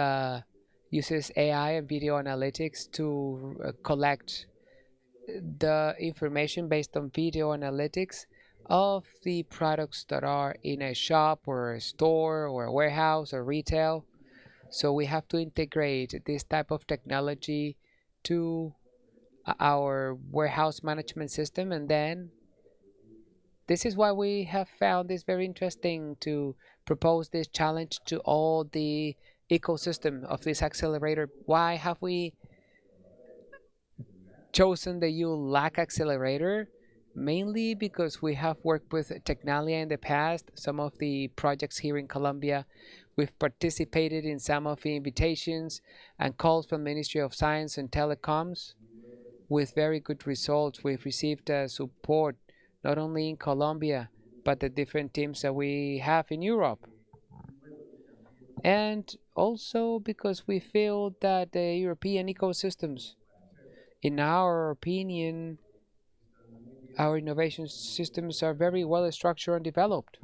AI and video analytics to collect the information based on video analytics of the products that are in a shop or a store or a warehouse or retail. So we have to integrate this type of technology to our warehouse management system, and then this is why we have found this very interesting to propose this challenge to all the ecosystem of this accelerator. Why have we chosen the EU-LAC accelerator? Mainly because we have worked with Tecnalia in the past. Some of the projects here in Colombia, we've participated in some of the invitations and calls from Ministry of Science and Telecoms with very good results. We've received support not only in Colombia, but the different teams that we have in Europe. And also because we feel that the European ecosystems, in our opinion, our innovation systems are very well structured and developed.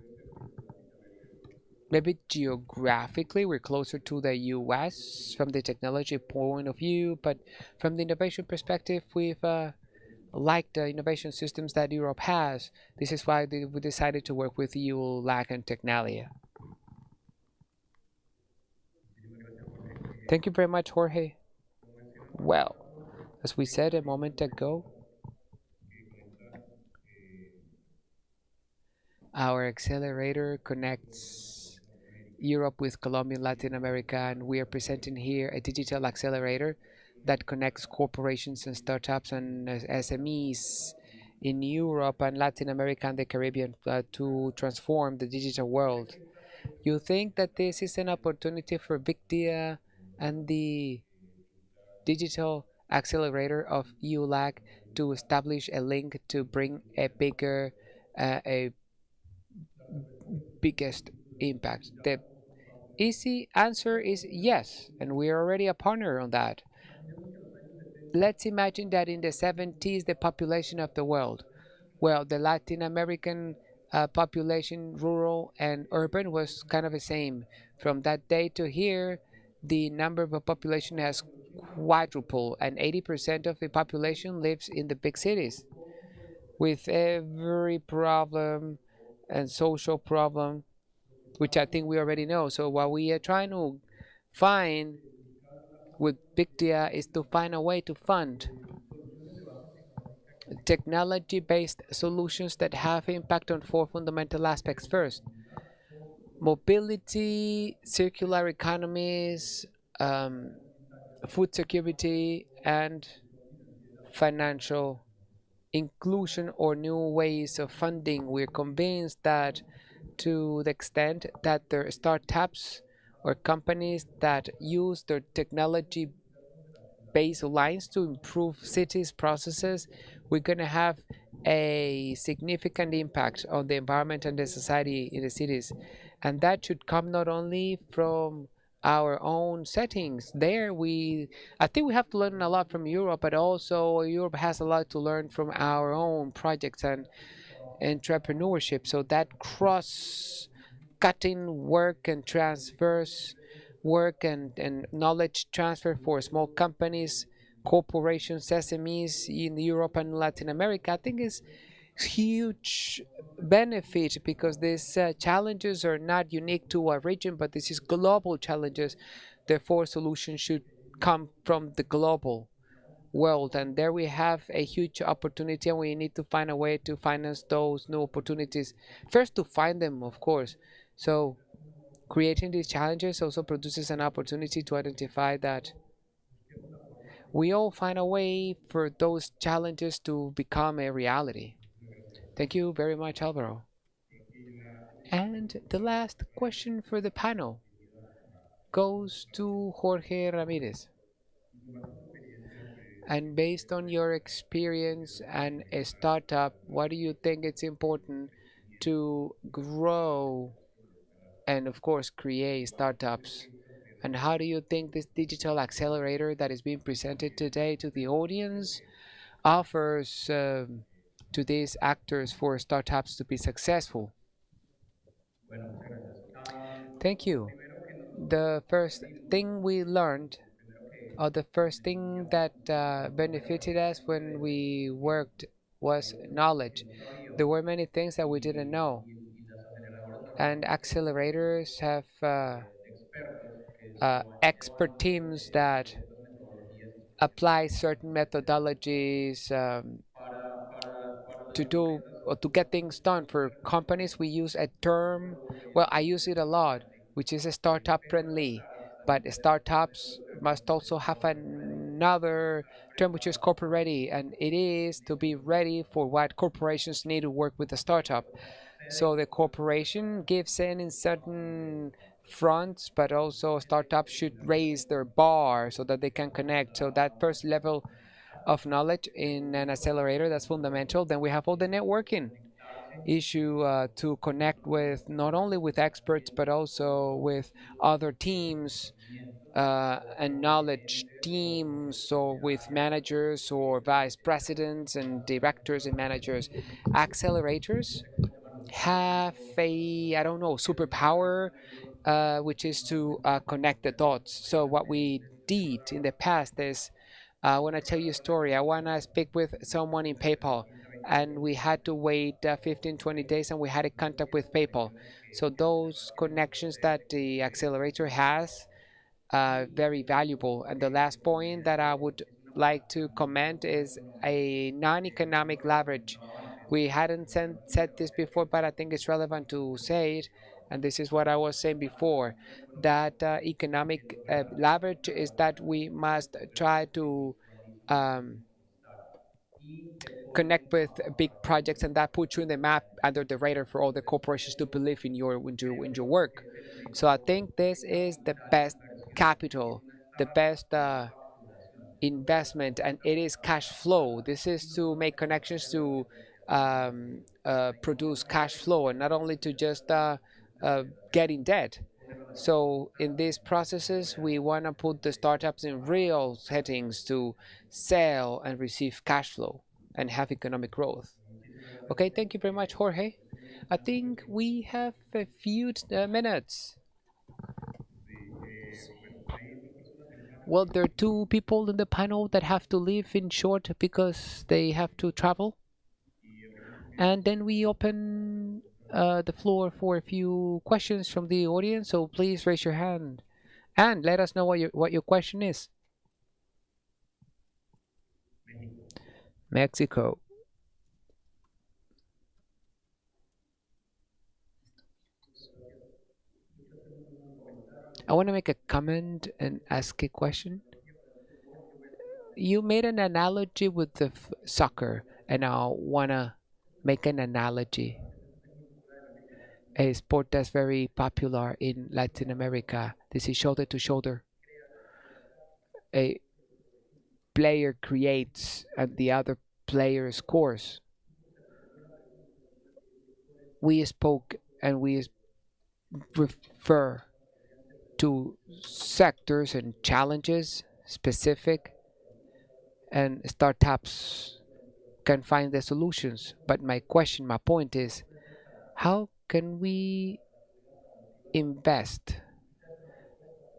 Maybe geographically, we're closer to the US from the technology point of view, but from the innovation perspective, we've liked the innovation systems that Europe has. This is why we decided to work with EU-LAC and Tecnalia. Thank you very much, Jorge. Well, as we said a moment ago, our accelerator connects Europe with Colombia and Latin America, and we are presenting here a digital accelerator that connects corporations and startups and SMEs in Europe and Latin America and the Caribbean to transform the digital world. You think that this is an opportunity for BICDIA and the digital accelerator of EU-LAC to establish a link to bring a biggest impact? The easy answer is yes, and we are already a partner on that. Let's imagine that in the 70s, the population of the world, well, the Latin American population, rural and urban, was kind of the same. From that day to here, the number of the population has quadrupled, and 80% of the population lives in the big cities, with every problem and social problem, which I think we already know. So what we are trying to find with BICDIA is to find a way to fund technology-based solutions that have impact on 4 fundamental aspects. First, mobility, circular economies, food security, and financial inclusion or new ways of funding. We're convinced that to the extent that there are startups or companies that use their technology-based lines to improve cities' processes, we're going to have a significant impact on the environment and the society in the cities. And that should come not only from our own settings. I think we have to learn a lot from Europe, but also Europe has a lot to learn from our own projects and entrepreneurship. So that cross-cutting work and transverse work and knowledge transfer for small companies, corporations, SMEs in Europe and Latin America, I think is huge benefit, because these challenges are not unique to a region, but this is global challenges. Therefore, solutions should come from the global world, and there we have a huge opportunity, and we need to find a way to finance those new opportunities. First, to find them, of course. So creating these challenges also produces an opportunity to identify that we all find a way for those challenges to become a reality. Thank you very much, Alvaro. And the last question for the panel. goes to Jorge Ramirez. And based on your experience and a startup, what do you think it's important to grow and, of course, create startups? And how do you think this digital accelerator that is being presented today to the audience offers to these actors for startups to be successful? Thank you. The first thing we learned, or the first thing that benefited us when we worked, was knowledge. There were many things that we didn't know, and accelerators have expert teams that apply certain methodologies to do or to get things done. For companies, we use a term, well, I use it a lot, which is a startup friendly, but startups must also have another term, which is corporate ready, and it is to be ready for what corporations need to work with the startup. So the corporation gives in certain fronts, but also startups should raise their bar so that they can connect. So that first level of knowledge in an accelerator, that's fundamental. Then we have all the networking issue to connect with not only with experts but also with other teams and knowledge teams, or with managers or vice presidents and directors and managers. Accelerators have a, I don't know, superpower, which is to connect the dots. So what we did in the past is, when I tell you a story, I want to speak with someone in PayPal, and we had to wait 15, 20 days, and we had a contact with PayPal. So those connections that the accelerator has are very valuable. And the last point that I would like to comment is a non-economic leverage. We hadn't said this before, but I think it's relevant to say it. And this is what I was saying before, that economic leverage is that we must try to connect with big projects, and that puts you in the map under the radar for all the corporations to believe in your work. So I think this is the best capital, the best investment, and it is cash flow. This is to make connections to produce cash flow, and not only to just get in debt. So in these processes, we want to put the startups in real settings to sell and receive cash flow and have economic growth. Okay, thank you very much, Jorge. I think we have a few minutes. Well, there are two people in the panel that have to leave in short because they have to travel. And then we open the floor for a few questions from the audience. So please raise your hand and let us know what your question is. Mexico. I want to make a comment and ask a question. You made an analogy with the soccer, and I want to make an analogy. A sport that's very popular in Latin America. This is shoulder to shoulder. A player creates and the other player scores. We spoke and we refer to sectors and challenges specific, and startups can find the solutions. But my point is, how can we invest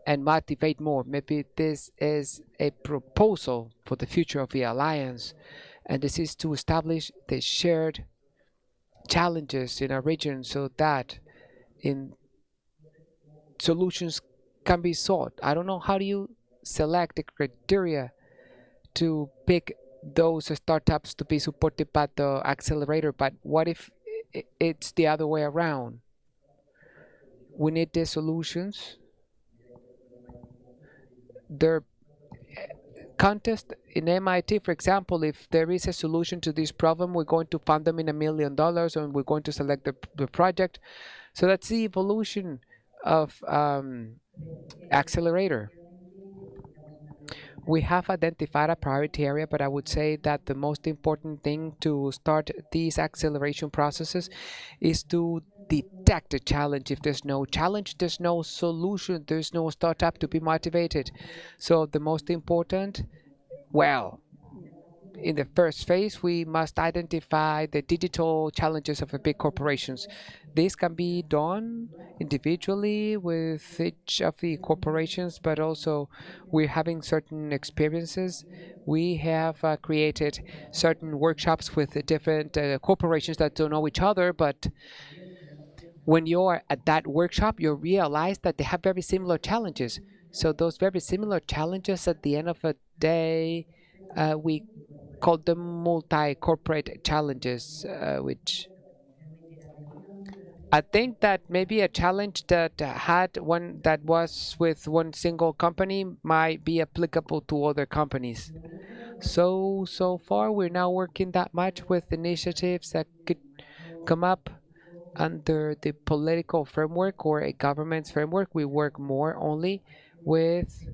and motivate more? Maybe this is a proposal for the future of the alliance, and this is to establish the shared challenges in our region so that in solutions can be sought. I don't know, how do you select the criteria to pick those startups to be supported by the accelerator? But what if it's the other way around? We need the solutions. Their contest in MIT, for example, if there is a solution to this problem, we're going to fund them in $1 million, and we're going to select the project. So that's the evolution of accelerator. We have identified a priority area, but I would say that the most important thing to start these acceleration processes is to detect the challenge. If there's no challenge, there's no solution, there's no startup to be motivated. So the most important, well, in the first phase, we must identify the digital challenges of the big corporations. This can be done individually with each of the corporations, but also we're having certain experiences. We have created certain workshops with the different corporations that don't know each other, but when you're at that workshop, you realize that they have very similar challenges. So those very similar challenges at the end of the day, we call them multi-corporate challenges, which I think that maybe a challenge that was with one single company might be applicable to other companies. So far we're now working that much with initiatives that could come up under the political framework or a government's framework. We work more only with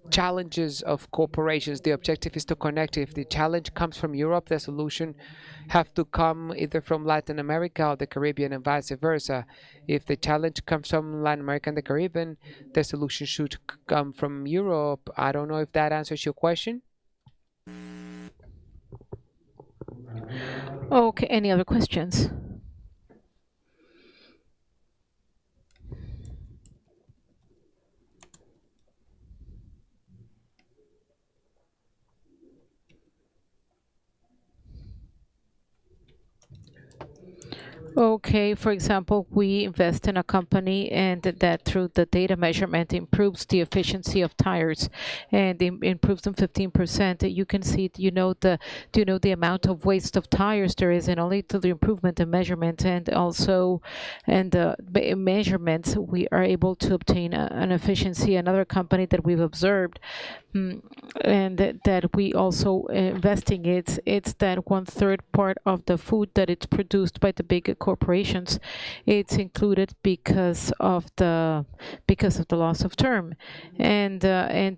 challenges of corporations. The objective is to connect. If the challenge comes from Europe, the solution have to come either from Latin America or the Caribbean and vice versa. If the challenge comes from Latin America and the Caribbean, the solution should come from Europe. I don't know if that answers your question. Okay, any other questions? Okay, for example, we invest in a company and that through the data measurement improves the efficiency of tires and improves them 15%. You can see, do you know the amount of waste of tires there is, and only through the improvement in measurement and also measurements we are able to obtain an efficiency. Another company that we've observed and that we also investing it's that 1/3 part of the food that it's produced by the big corporations, it's included because of the loss of term, and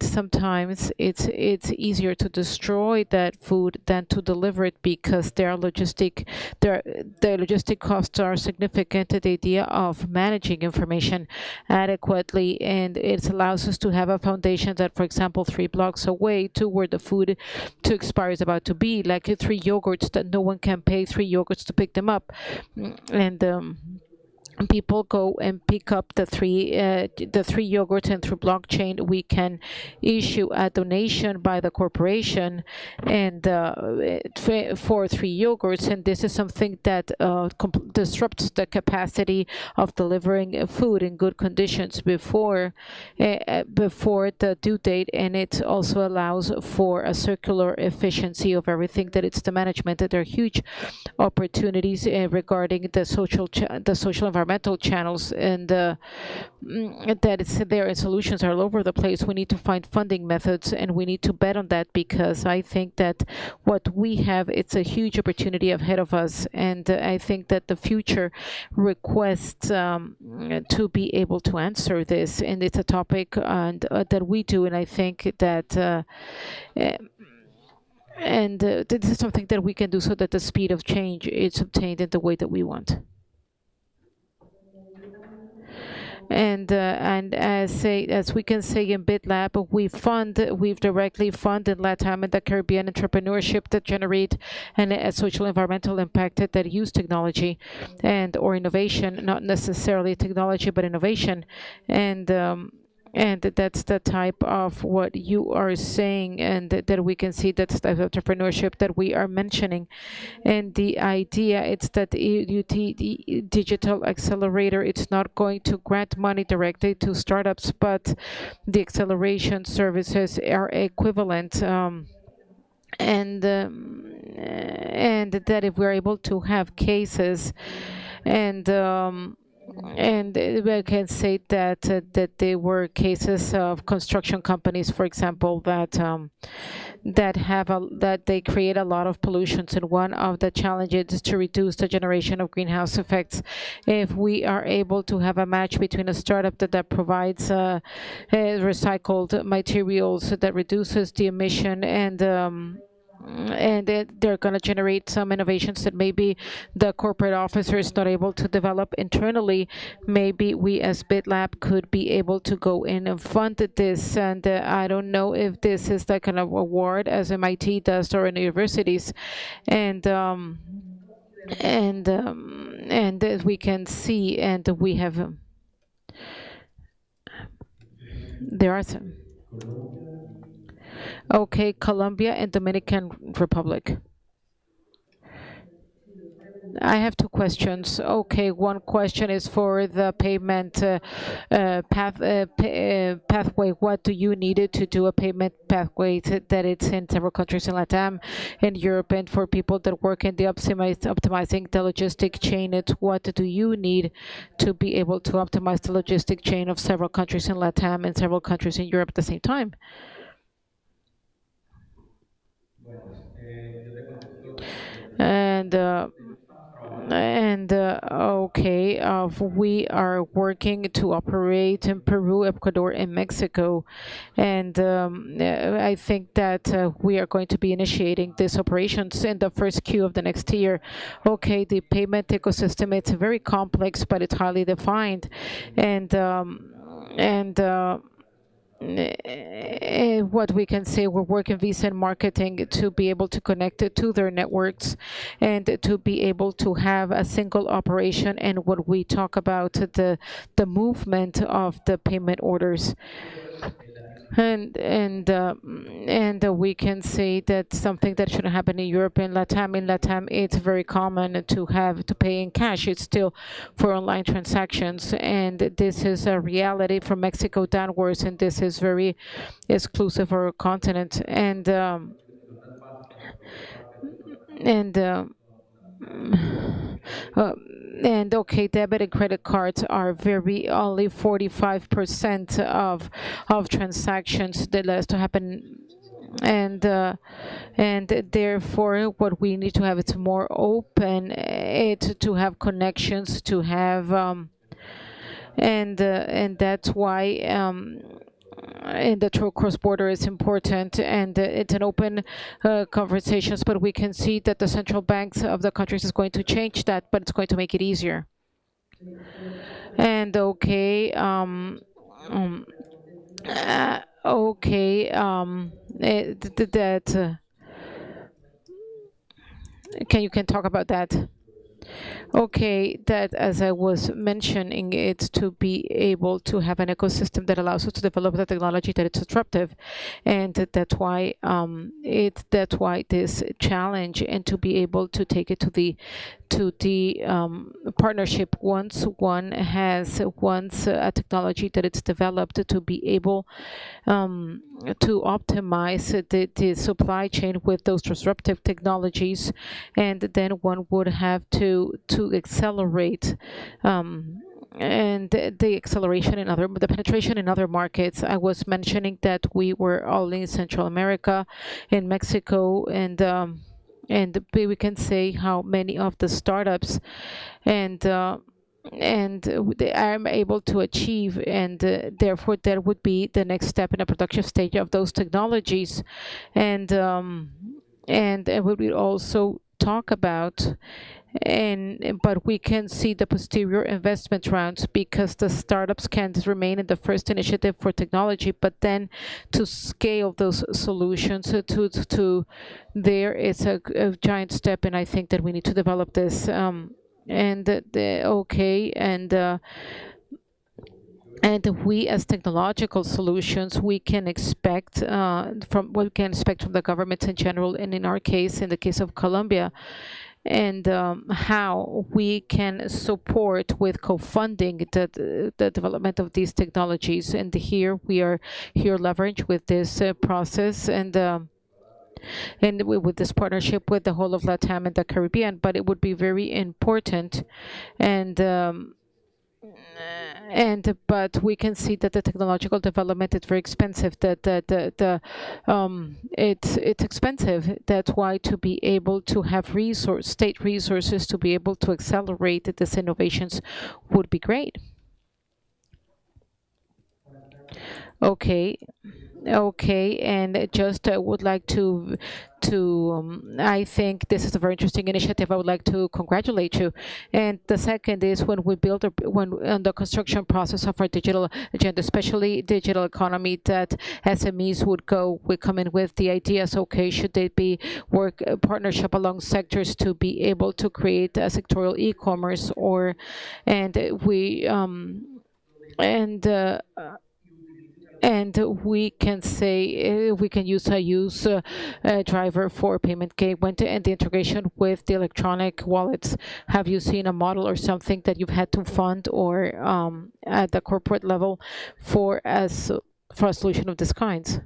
sometimes it's easier to destroy that food than to deliver it because their logistic costs are significant. The idea of managing information adequately, and it allows us to have a foundation that, for example, 3 blocks away to where the food to expire is about to be, like 3 yogurts that no one can pay 3 yogurts to pick them up, and people go and pick up the three yogurts, and through blockchain we can issue a donation by the corporation and for 3 yogurts, and this is something that disrupts the capacity of delivering food in good conditions before the due date, and it also allows for a circular efficiency of everything that it's the management. That there are huge opportunities regarding the social environmental channels, and that it's there, and solutions are all over the place. We need to find funding methods, and we need to bet on that, because I think that what we have, it's a huge opportunity ahead of us, and I think that the future requests to be able to answer this, and it's a topic that we do, and I think that this is something that we can do so that the speed of change is obtained in the way that we want. And as we can say in BitLab, we've directly funded LATAM and the Caribbean entrepreneurship that generate a social environmental impact that use technology or innovation, not necessarily technology but innovation, and that's the type of what you are saying, and that we can see that's the entrepreneurship that we are mentioning. And the idea is that the digital accelerator, it's not going to grant money directly to startups, but the acceleration services are equivalent, and that if we're able to have cases and and I can say that that there were cases of construction companies, for example, that they create a lot of pollutions, and one of the challenges is to reduce the generation of greenhouse effects. If we are able to have a match between a startup that provides recycled materials that reduces the emission, and they're going to generate some innovations that maybe the corporate officer is not able to develop internally. Maybe we as BitLab could be able to go in and fund this. And I don't know if this is the kind of award as MIT does or in universities. And as we can see, and we have there are some. Okay, Colombia and Dominican Republic. I have two questions. Okay, one question is for the payment pathway. What do you need to do a payment pathway that it's in several countries in LATAM, in Europe, and for people that work in the optimizing the logistic chain? It's what do you need to be able to optimize the logistic chain of several countries in LATAM and several countries in Europe at the same time? We are working to operate in Peru, Ecuador, and Mexico, and I think that we are going to be initiating these operations in the first Q of the next year. Okay, the payment ecosystem, it's very complex, but it's highly defined, what we can say, we're working Visa and marketing to be able to connect it to their networks and to be able to have a single operation. And what we talk about the movement of the payment orders. And we can say that something that shouldn't happen in Europe and Latam. In Latam, it's very common to pay in cash. It's still for online transactions, and this is a reality from Mexico downwards, and this is very exclusive for our continent. Okay, debit and credit cards are only 45% of transactions that has to happen, and therefore what we need to have, it's more open, to have connections, to have and that's why in the true cross-border is important, and it's an open conversations, but we can see that the central banks of the countries is going to change that, but it's going to make it easier. And okay, you can talk about that. Okay, that as I was mentioning, it's to be able to have an ecosystem that allows us to develop the technology that it's disruptive, and that's why this challenge, and to be able to take it to the partnership. Once a technology that it's developed, to be able to optimize the supply chain with those disruptive technologies, and then one would have to accelerate and the acceleration in the penetration in other markets. I was mentioning that we were all in Central America, in Mexico, and we can say how many of the startups and they are able to achieve, and therefore that would be the next step in a production stage of those technologies, and we would also talk about. But we can see the posterior investment rounds, because the startups can remain in the first initiative for technology, but then to scale those solutions to there is a giant step, and I think that we need to develop this. And we, as technological solutions, we can expect from the governments in general, and in our case, in the case of Colombia, and how we can support with co-funding the development of these technologies. And here we are leveraged with this process, and with this partnership with the whole of LATAM and the Caribbean. But it would be very important, and but we can see that the technological development is very expensive. It's expensive. That's why to be able to have state resources to be able to accelerate these innovations would be great. Okay. Okay, and just would like to I think this is a very interesting initiative. I would like to congratulate you. And the second is when we build when on the construction process of our digital agenda, especially digital economy, that SMEs would come in with the ideas. Okay, should they be partnership along sectors to be able to create a sectorial e-commerce, or and we and we can say we can use a driver for payment gateway and the integration with the electronic wallets. Have you seen a model or something that you've had to fund or at the corporate level for a solution of this kind?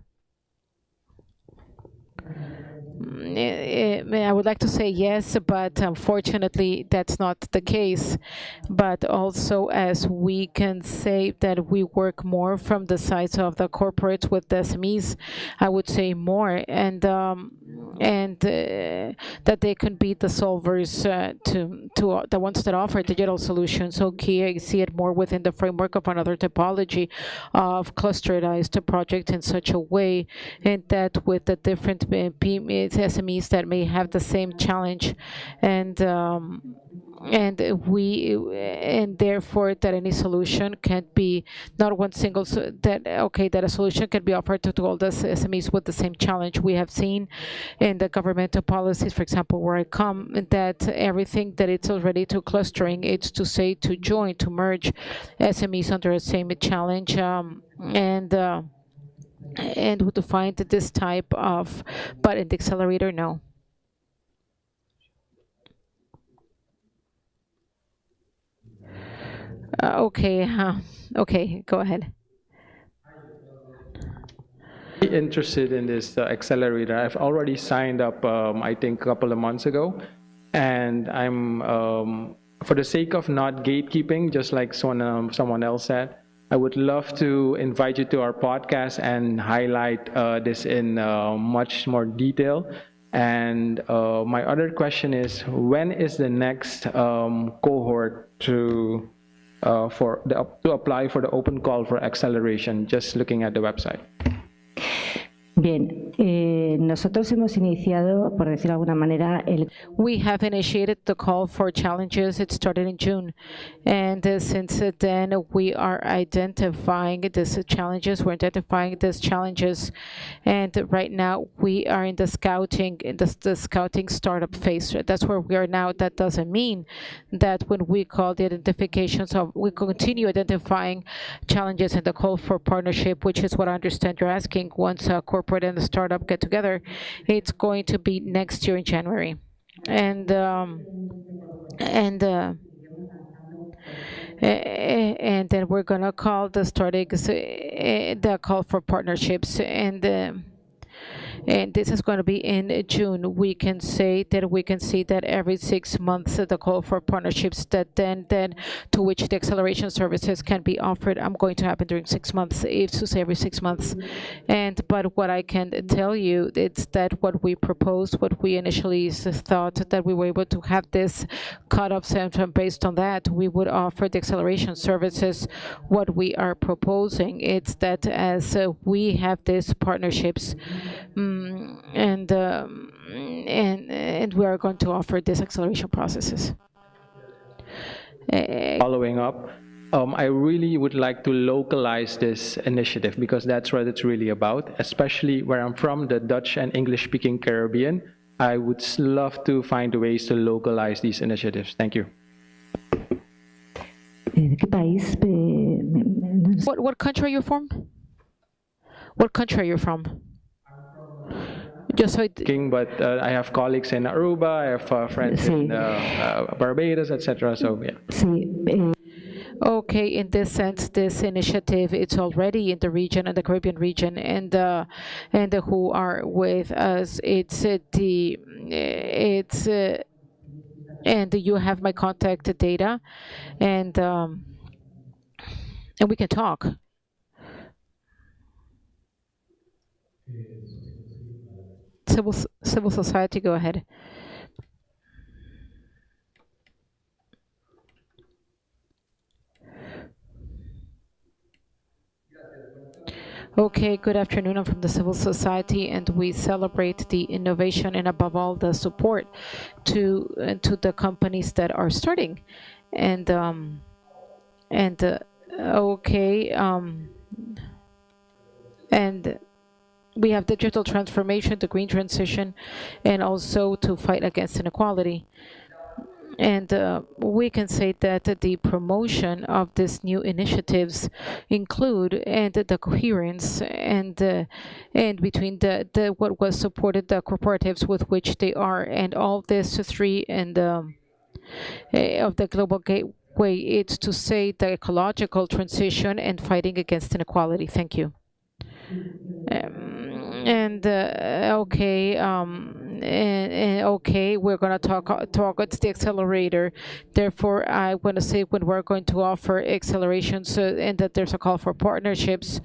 I would like to say yes, but unfortunately that's not the case. But also, as we can say that we work more from the sides of the corporates with the SMEs, I would say more, and that they can be the solvers to the ones that offer digital solutions. Okay, I see it more within the framework of another typology of clusterized project in such a way, and that with the different SMEs that may have the same challenge, and therefore that any solution can be not one single that a solution can be offered to all the SMEs with the same challenge. We have seen in the governmental policies, for example, where I come, that everything that it's already to clustering, it's to say to join, to merge SMEs under the same challenge, and to find this type of, but in the accelerator, no. Okay, go ahead. Interested in this accelerator. I've already signed up, I think, a couple of months ago, and I'm, for the sake of not gatekeeping, just like someone else said, I would love to invite you to our podcast and highlight this in much more detail. And my other question is, when is the next cohort to apply for the open call for acceleration? Just looking at the website. Bien, nosotros hemos iniciado, por decirlo de alguna manera, We have initiated the call for challenges. It started in June, and since then we are identifying these challenges. We're identifying these challenges, and right now we are in the scouting, the scouting startup phase. That's where we are now. That doesn't mean that when we call the identifications of, we continue identifying challenges in the call for partnership, which is what I understand you're asking. Once a corporate and the startup get together, it's going to be next year in January, and then we're gonna call the starting the call for partnerships, and this is going to be in June. We can say that we can see that every 6 months the call for partnerships that then to which the acceleration services can be offered. I'm going to happen during 6 months, if to say every 6 months. But what I can tell you is that what we proposed, what we initially thought that we were able to have this cutoff center based on that, we would offer the acceleration services. What we are proposing is that as we have these partnerships, and we are going to offer these acceleration processes. Following up, I really would like to localize this initiative, because that's what it's really about, especially where I'm from, the Dutch and English-speaking Caribbean. I would love to find ways to localize these initiatives. Thank you. What country are you from? What country are you from? Just so but I have colleagues in Aruba, I have friends in Barbados, etc. So yeah. Okay, in this sense, this initiative, it's already in the region, in the Caribbean region, and who are with us. And you have my contact data, and and we can talk. Civil society, go ahead. Okay, good afternoon. I'm from the civil society, and we celebrate the innovation and above all the support to the companies that are starting. And okay, and we have digital transformation, the green transition, and also to fight against inequality. And we can say that the promotion of these new initiatives include and the coherence and between the what was supported, the cooperatives with which they are, and all this three and of the global gateway. It's to say the ecological transition and fighting against inequality. Thank you. Okay, okay, we're going to talk. It's the accelerator. Therefore, I want to say when we're going to offer accelerations, and that there's a call for partnerships,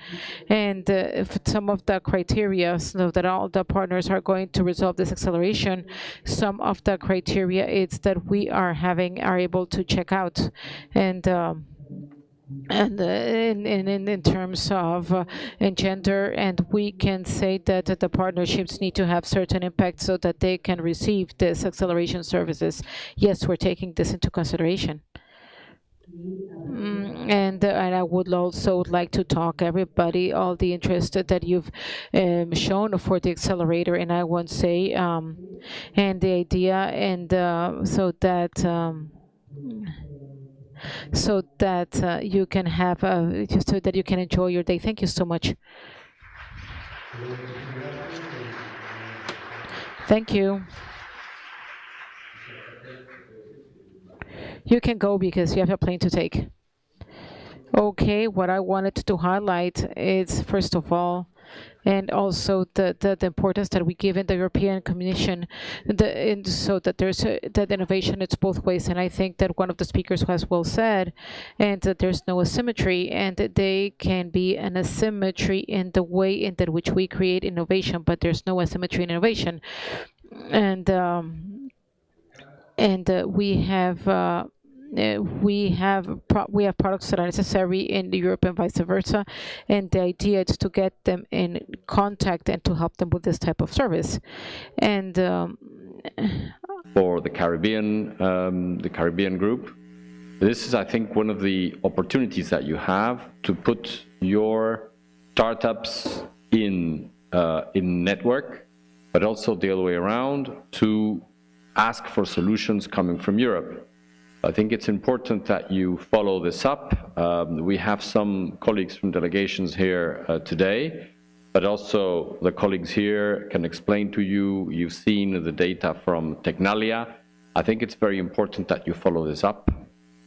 and if some of the criteria, so that all the partners are going to resolve this acceleration. Some of the criteria is that we are able to check out, and in terms of gender, and we can say that the partnerships need to have certain impact so that they can receive this acceleration services. Yes, we're taking this into consideration. And I would also like to talk everybody, all the interest that you've shown for the accelerator, and I won't say and the idea, and so that you can have just so that you can enjoy your day. Thank you so much. Thank you. You can go because you have a plane to take. Okay, what I wanted to highlight is, first of all, and also the importance that we give in the European Commission, so that there's that innovation, it's both ways. And I think that one of the speakers has well said, and that there's no asymmetry, and that they can be an asymmetry in the way in which we create innovation, but there's no asymmetry in innovation. And we have products that are necessary in Europe and vice versa, and the idea is to get them in contact and to help them with this type of service. And for the Caribbean group, this is, I think, one of the opportunities that you have to put your startups in network, but also the other way around, to ask for solutions coming from Europe. I think it's important that you follow this up. We have some colleagues from delegations here today, but also the colleagues here can explain to you. You've seen the data from Tecnalia. I think it's very important that you follow this up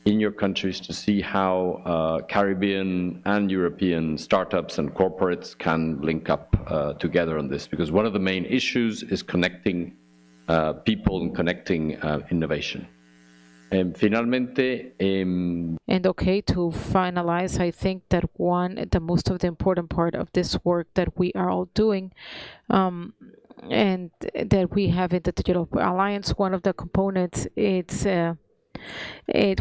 in your countries to see how Caribbean and European startups and corporates can link up together on this, because one of the main issues is connecting people and connecting innovation. And finalmente, and okay, to finalize, I think that the most of the important part of this work that we are all doing, and that we have in the Digital Alliance, one of the components,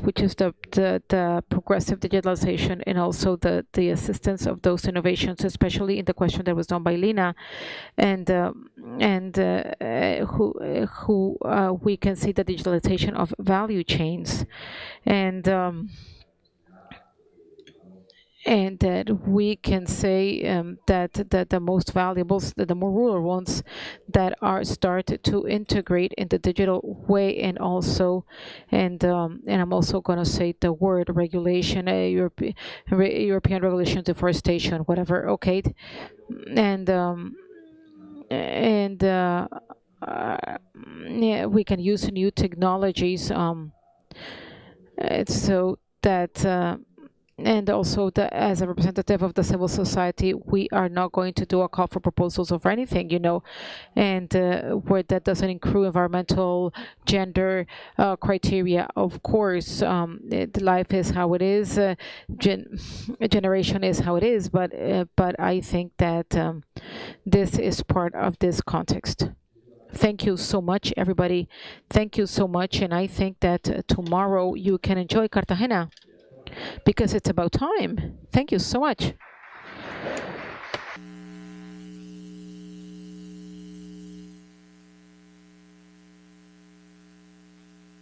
which is the progressive digitalization, and also the assistance of those innovations, especially in the question that was done by Lina, and who we can see the digitalization of value chains, and that we can say that the most valuable, the more rural ones that are started to integrate in the digital way, and also, and I'm also going to say the word regulation, European regulation, deforestation, whatever. Okay, and yeah, we can use new technologies, so that. and also as a representative of the civil society, we are not going to do a call for proposals over anything, and where that doesn't include environmental, gender criteria. Of course, life is how it is, generation is how it is, but I think that this is part of this context. Thank you so much, everybody. Thank you so much, and I think that tomorrow you can enjoy Cartagena, because it's about time. Thank you so much.